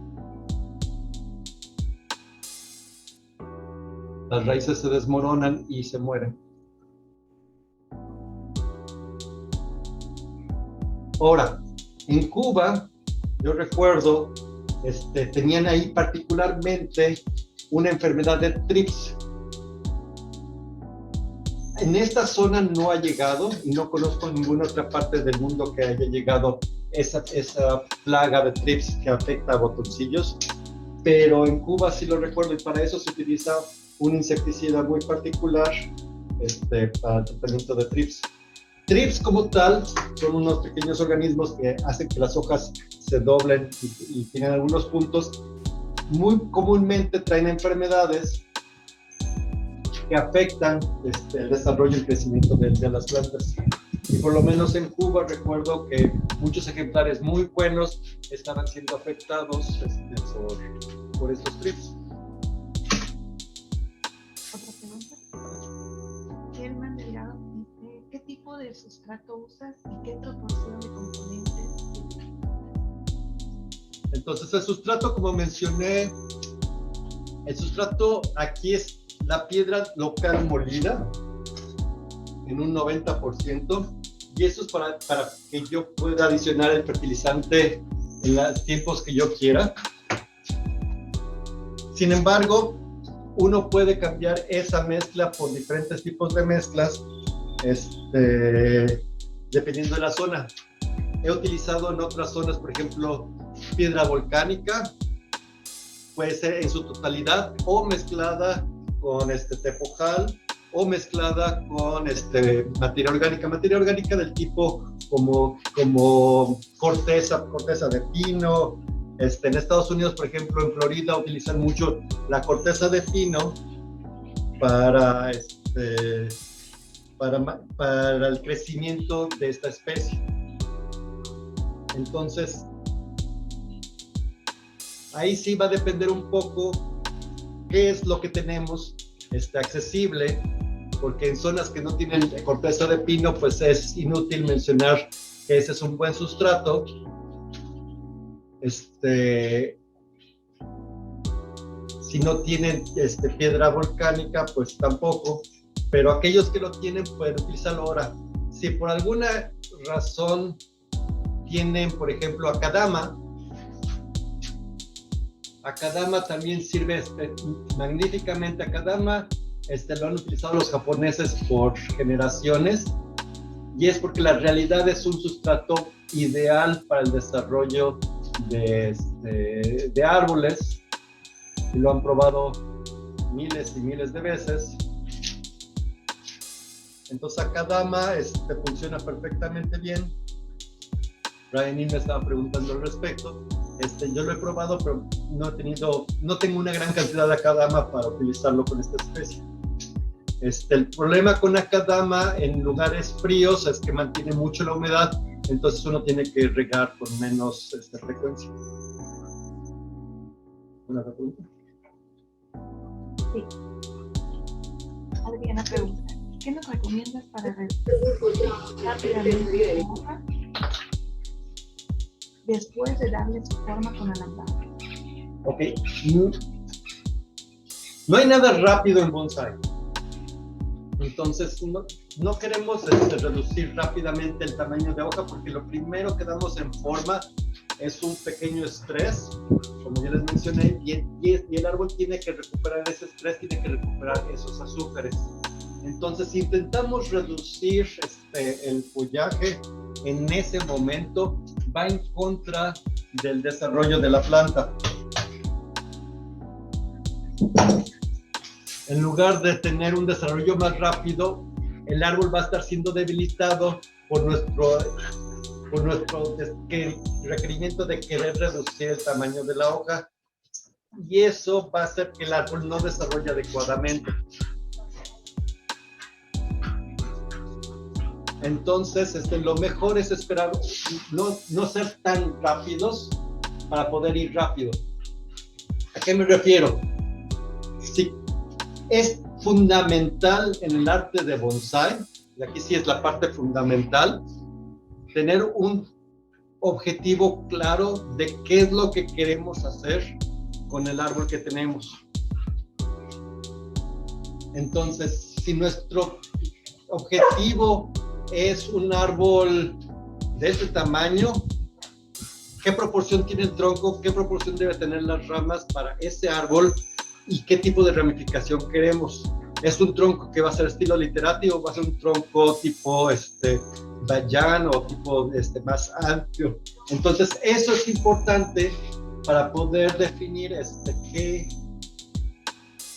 Las raíces se desmoronan y se mueren. Ahora, en Cuba, yo recuerdo, tenían ahí particularmente una enfermedad de trips. En esta zona no ha llegado, y no conozco ninguna otra parte del mundo que haya llegado esa plaga de trips que afecta a botoncillos, pero en Cuba sí lo recuerdo, y para eso se utiliza un insecticida muy particular para el tratamiento de trips. Trips como tal son unos pequeños organismos que hacen que las hojas se doblen y tienen algunos puntos. Muy comúnmente traen enfermedades que afectan el desarrollo y el crecimiento de las plantas. Y por lo menos en Cuba recuerdo que muchos ejemplares muy buenos estaban siendo afectados por estos trips. Otra pregunta. Germán Delgado dice, ¿qué tipo de sustrato usas y qué proporción de componentes? Entonces el sustrato, como mencioné, el sustrato aquí es la piedra local molida en un 90%, y eso es para que yo pueda adicionar el fertilizante en los tiempos que yo quiera. Sin embargo, uno puede cambiar esa mezcla por diferentes tipos de mezclas, dependiendo de la zona. He utilizado en otras zonas, por ejemplo, piedra volcánica, puede ser en su totalidad o mezclada con tepojal o mezclada con materia orgánica del tipo como corteza de pino. En Estados Unidos, por ejemplo, en Florida utilizan mucho la corteza de pino para el crecimiento de esta especie. Entonces, ahí sí va a depender un poco qué es lo que tenemos accesible, porque en zonas que no tienen corteza de pino, pues es inútil mencionar que ese es un buen sustrato. Si no tienen piedra volcánica, pues tampoco, pero aquellos que lo tienen pueden utilizarlo. Ahora, si por alguna razón tienen, por ejemplo, acadama también sirve magníficamente. Acadama lo han utilizado los japoneses por generaciones, y es porque la realidad es un sustrato ideal para el desarrollo de árboles, y lo han probado miles y miles de veces. Entonces Akadama funciona perfectamente bien. Brian me estaba preguntando al respecto. Yo lo he probado, pero no tengo una gran cantidad de Akadama para utilizarlo con esta especie. El problema con Akadama en lugares fríos es que mantiene mucho la humedad, entonces uno tiene que regar con menos frecuencia. ¿Una pregunta? Sí. Adriana pregunta, ¿qué nos recomiendas para reducir rápidamente la hoja después de darle su forma con alambrado? Ok. No hay nada rápido en bonsai. Entonces, no queremos reducir rápidamente el tamaño de hoja, porque lo primero que damos en forma es un pequeño estrés, como ya les mencioné, y el árbol tiene que recuperar ese estrés, tiene que recuperar esos azúcares. Entonces, si intentamos reducir el follaje en ese momento, va en contra del desarrollo de la planta. En lugar de tener un desarrollo más rápido, el árbol va a estar siendo debilitado por nuestro requerimiento de querer reducir el tamaño de la hoja, y eso va a hacer que el árbol no desarrolle adecuadamente. Entonces, lo mejor es esperar, no ser tan rápidos para poder ir rápido. ¿A qué me refiero? Sí, es fundamental en el arte de bonsai, y aquí sí es la parte fundamental, tener un objetivo claro de qué es lo que queremos hacer con el árbol que tenemos. Entonces, si nuestro objetivo es un árbol de este tamaño, ¿qué proporción tiene el tronco? ¿Qué proporción debe tener las ramas para ese árbol? ¿Y qué tipo de ramificación queremos? ¿Es un tronco que va a ser estilo literati, o va a ser un tronco tipo Bayan, o tipo más amplio? Entonces, eso es importante para poder definir qué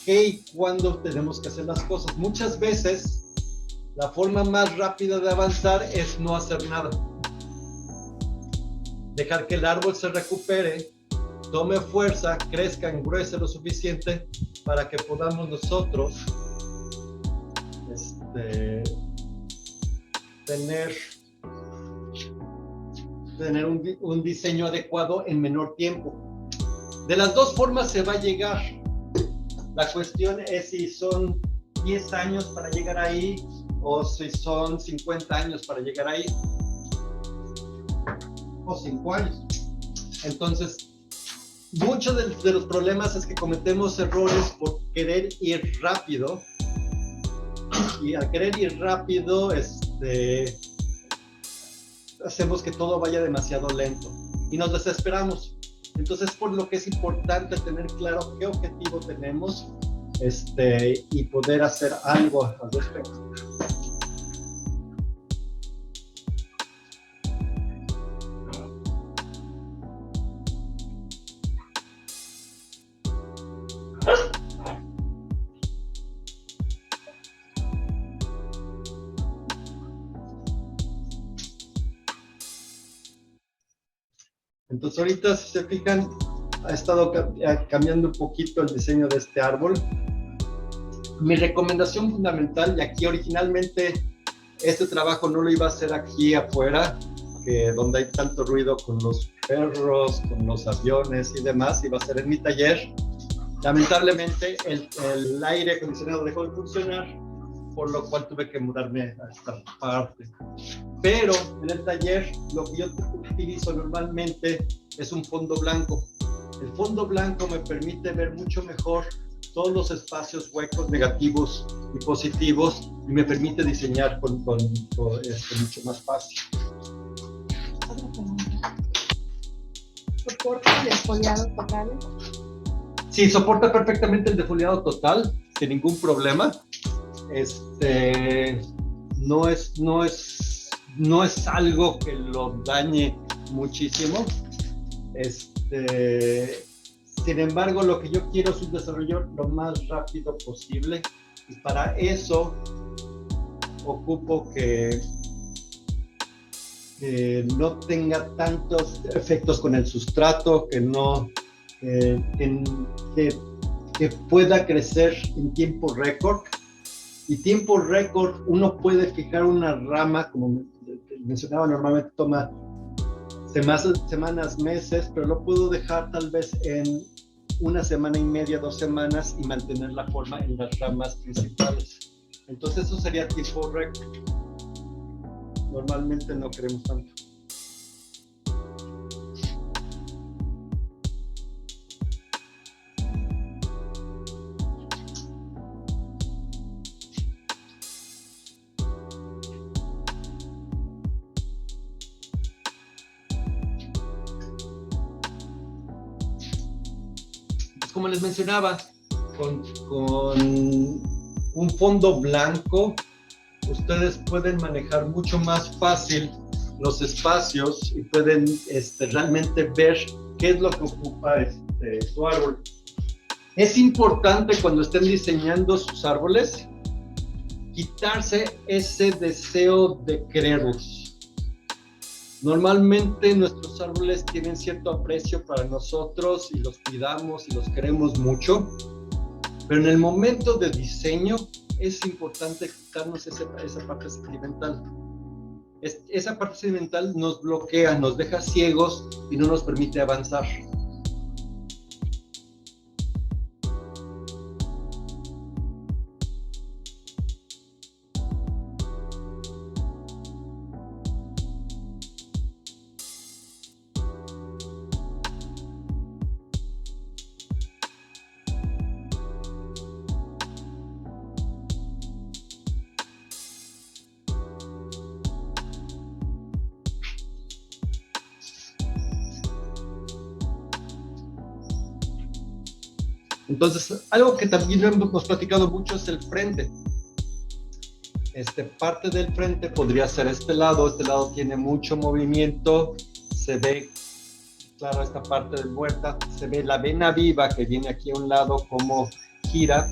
y cuándo tenemos que hacer las cosas. Muchas veces, la forma más rápida de avanzar es no hacer nada. Dejar que el árbol se recupere, tome fuerza, crezca, engruese lo suficiente para que podamos nosotros tener un diseño adecuado en menor tiempo. De las dos formas se va a llegar. La cuestión es si son 10 años para llegar ahí, o si son 50 años para llegar ahí, o 5 años. Entonces, muchos de los problemas es que cometemos errores por querer ir rápido, y al querer ir rápido hacemos que todo vaya demasiado lento y nos desesperamos. Entonces, por lo que es importante tener claro qué objetivo tenemos y poder hacer algo al respecto. Entonces ahorita, si se fijan, ha estado cambiando un poquito el diseño de este árbol. Mi recomendación fundamental, y aquí originalmente este trabajo no lo iba a hacer aquí afuera, donde hay tanto ruido con los perros, con los aviones y demás, iba a ser en mi taller. Lamentablemente el aire acondicionado dejó de funcionar, por lo cual tuve que mudarme a esta parte. Pero en el taller lo que yo utilizo normalmente es un fondo blanco. El fondo blanco me permite ver mucho mejor todos los espacios huecos negativos y positivos y me permite diseñar con mucho más fácil. Otra pregunta. ¿Soporta el defoliado total? Sí, soporta perfectamente el defoliado total, sin ningún problema. No es algo que lo dañe muchísimo. Sin embargo, lo que yo quiero es un desarrollo lo más rápido posible y para eso ocupo que no tenga tantos efectos con el sustrato, que pueda crecer en tiempo récord. Y tiempo récord, uno puede fijar una rama, como mencionaba, normalmente toma semanas, meses, pero lo puedo dejar tal vez en una semana y media, 2 semanas y mantener la forma en las ramas principales. Entonces eso sería tiempo récord. Normalmente no queremos tanto. Como les mencionaba, con un fondo blanco, ustedes pueden manejar mucho más fácil los espacios y pueden realmente ver qué es lo que ocupa su árbol. Es importante cuando estén diseñando sus árboles, quitarse ese deseo de quererlos. Normalmente nuestros árboles tienen cierto aprecio para nosotros y los cuidamos y los queremos mucho, pero en el momento de diseño es importante quitarnos esa parte sentimental. Esa parte sentimental nos bloquea, nos deja ciegos y no nos permite avanzar. Entonces, algo que también hemos platicado mucho es el frente. Parte del frente podría ser este lado tiene mucho movimiento, se ve, claro, esta parte de muerta, se ve la vena viva que viene aquí a un lado, como gira,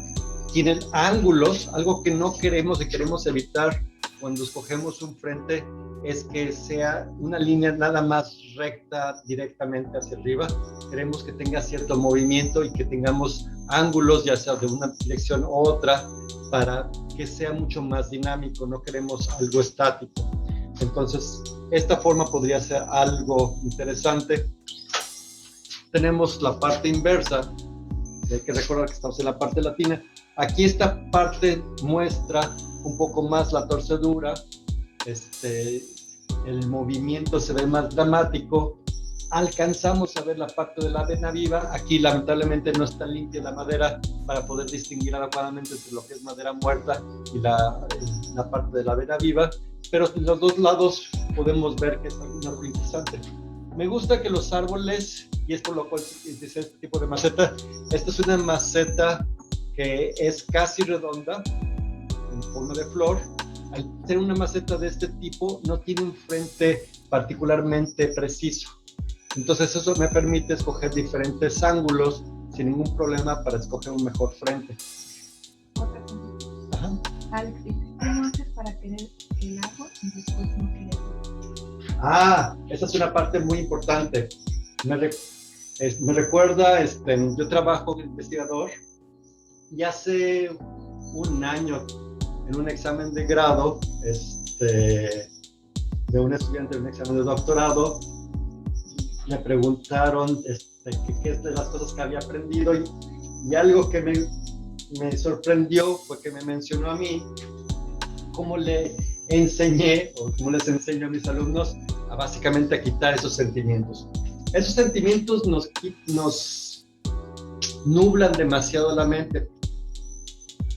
tienen ángulos, algo que no queremos y queremos evitar cuando escogemos un frente, es que sea una línea nada más recta directamente hacia arriba. Queremos que tenga cierto movimiento y que tengamos ángulos, ya sea de una dirección u otra, para que sea mucho más dinámico. No queremos algo estático. Entonces, esta forma podría ser algo interesante. Tenemos la parte inversa. Hay que recordar que estamos en la parte latina. Aquí esta parte muestra un poco más la torcedura. El movimiento se ve más dramático. Alcanzamos a ver la parte de la vena viva. Aquí lamentablemente no está limpia la madera para poder distinguir adecuadamente entre lo que es madera muerta y la parte de la vena viva, pero en los dos lados podemos ver que es un árbol interesante. Me gusta que los árboles, y es por lo cual hice este tipo de maceta, esta es una maceta que es casi redonda, en forma de flor. Al ser una maceta de este tipo, no tiene un frente particularmente preciso. Entonces eso me permite escoger diferentes ángulos sin ningún problema para escoger un mejor frente. Otra cosa. Ajá. Alex, ¿cómo haces para querer el árbol y después no quererlo? Esa es una parte muy importante. Me recuerda, yo trabajo de investigador y hace un año en un examen de grado de un estudiante de un examen de doctorado, me preguntaron qué es de las cosas que había aprendido y algo que me sorprendió fue que me mencionó a mí cómo le enseñé o cómo les enseño a mis alumnos a básicamente a quitar esos sentimientos. Esos sentimientos nos nublan demasiado la mente.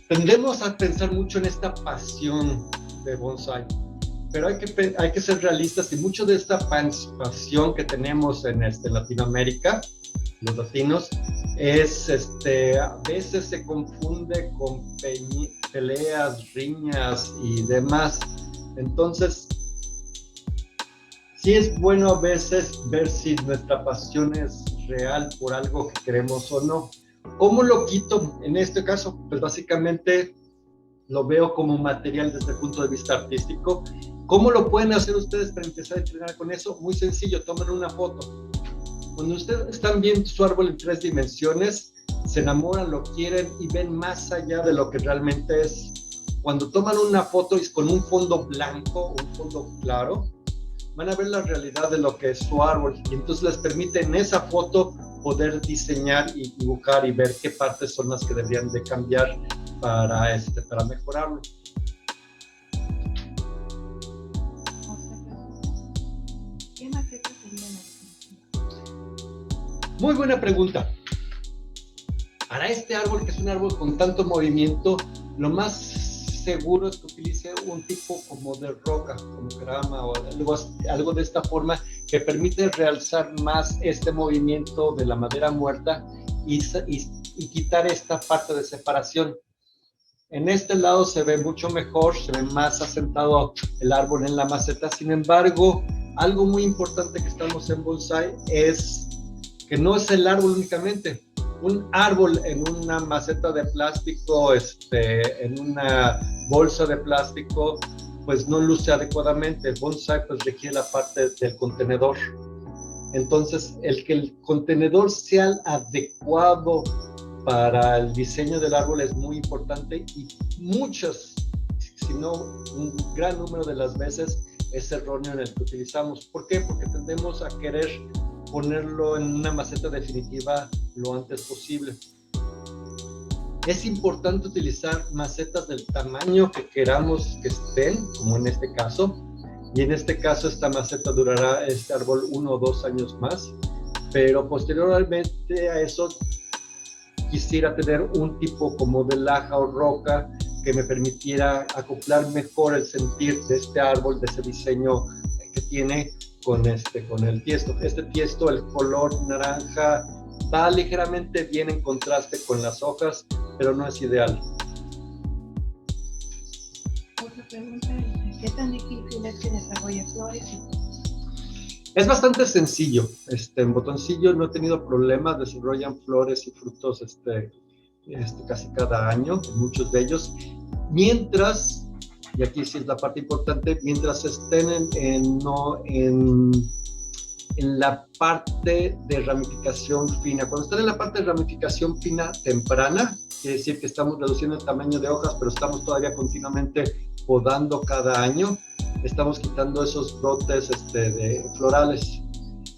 Tendemos a pensar mucho en esta pasión de bonsai, pero hay que ser realistas y mucho de esta pasión que tenemos en Latinoamérica, los latinos, es a veces se confunde con peleas, riñas y demás. Entonces, sí es bueno a veces ver si nuestra pasión es real por algo que queremos o no. ¿Cómo lo quito? En este caso, pues básicamente lo veo como material desde el punto de vista artístico. ¿Cómo lo pueden hacer ustedes para empezar a entrenar con eso? Muy sencillo, tomen una foto. Cuando ustedes están viendo su árbol en 3 dimensiones, se enamoran, lo quieren y ven más allá de lo que realmente es. Cuando toman una foto y con un fondo blanco, un fondo claro, van a ver la realidad de lo que es su árbol y entonces les permite en esa foto poder diseñar y dibujar y ver qué partes son las que deberían de cambiar para mejorarlo. ¿Qué maceta sería la definitiva? Muy buena pregunta. Para este árbol, que es un árbol con tanto movimiento, lo más seguro es que utilice un tipo como de roca, como grama o algo de esta forma que permite realzar más este movimiento de la madera muerta y quitar esta parte de separación. En este lado se ve mucho mejor, se ve más asentado el árbol en la maceta. Sin embargo, algo muy importante que estamos en bonsai es que no es el árbol únicamente. Un árbol en una maceta de plástico, en una bolsa de plástico, pues no luce adecuadamente. El bonsai pues requiere la parte del contenedor. Entonces, el que el contenedor sea adecuado para el diseño del árbol es muy importante y muchas, si no un gran número de las veces, es erróneo en el que utilizamos. ¿Por qué? Porque tendemos a querer ponerlo en una maceta definitiva lo antes posible. Es importante utilizar macetas del tamaño que queramos que estén, como en este caso, y en este caso esta maceta durará este árbol 1 o 2 años más, pero posteriormente a eso quisiera tener un tipo como de laja o roca que me permitiera acoplar mejor el sentir de este árbol, de ese diseño que tiene con el tiesto. Este tiesto, el color naranja, va ligeramente bien en contraste con las hojas, pero no es ideal. Otra pregunta es, ¿qué tan difícil es que desarrolle flores? Es bastante sencillo. En botoncillo no he tenido problemas, desarrollan flores y frutos casi cada año, muchos de ellos. Mientras, y aquí sí es la parte importante, mientras estén en la parte de ramificación fina. Cuando están en la parte de ramificación fina temprana, quiere decir que estamos reduciendo el tamaño de hojas, pero estamos todavía continuamente podando cada año. Estamos quitando esos brotes florales.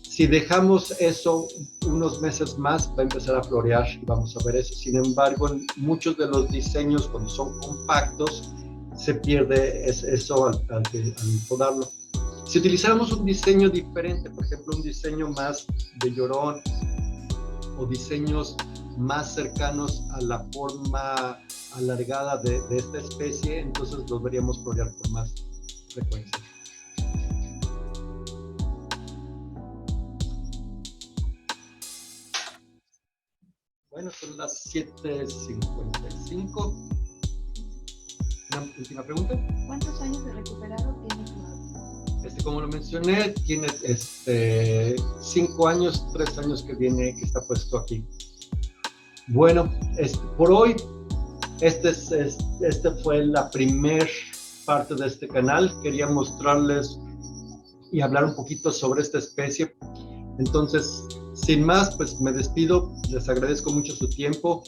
Si dejamos eso unos meses más, va a empezar a florear y vamos a ver eso. Sin embargo, en muchos de los diseños, cuando son compactos, se pierde eso al podarlo. Si utilizáramos un diseño diferente, por ejemplo, un diseño más de llorón o diseños más cercanos a la forma alargada de esta especie, entonces los veríamos florear con más frecuencia. Bueno, son las 7:55. Una última pregunta. ¿Cuántos años de recuperado tiene tu auto? Como lo mencioné, tiene 5 años, 3 años que está puesto aquí. Bueno, por hoy, fue la primera parte de este canal. Quería mostrarles y hablar un poquito sobre esta especie. Entonces, sin más, pues me despido. Les agradezco mucho su tiempo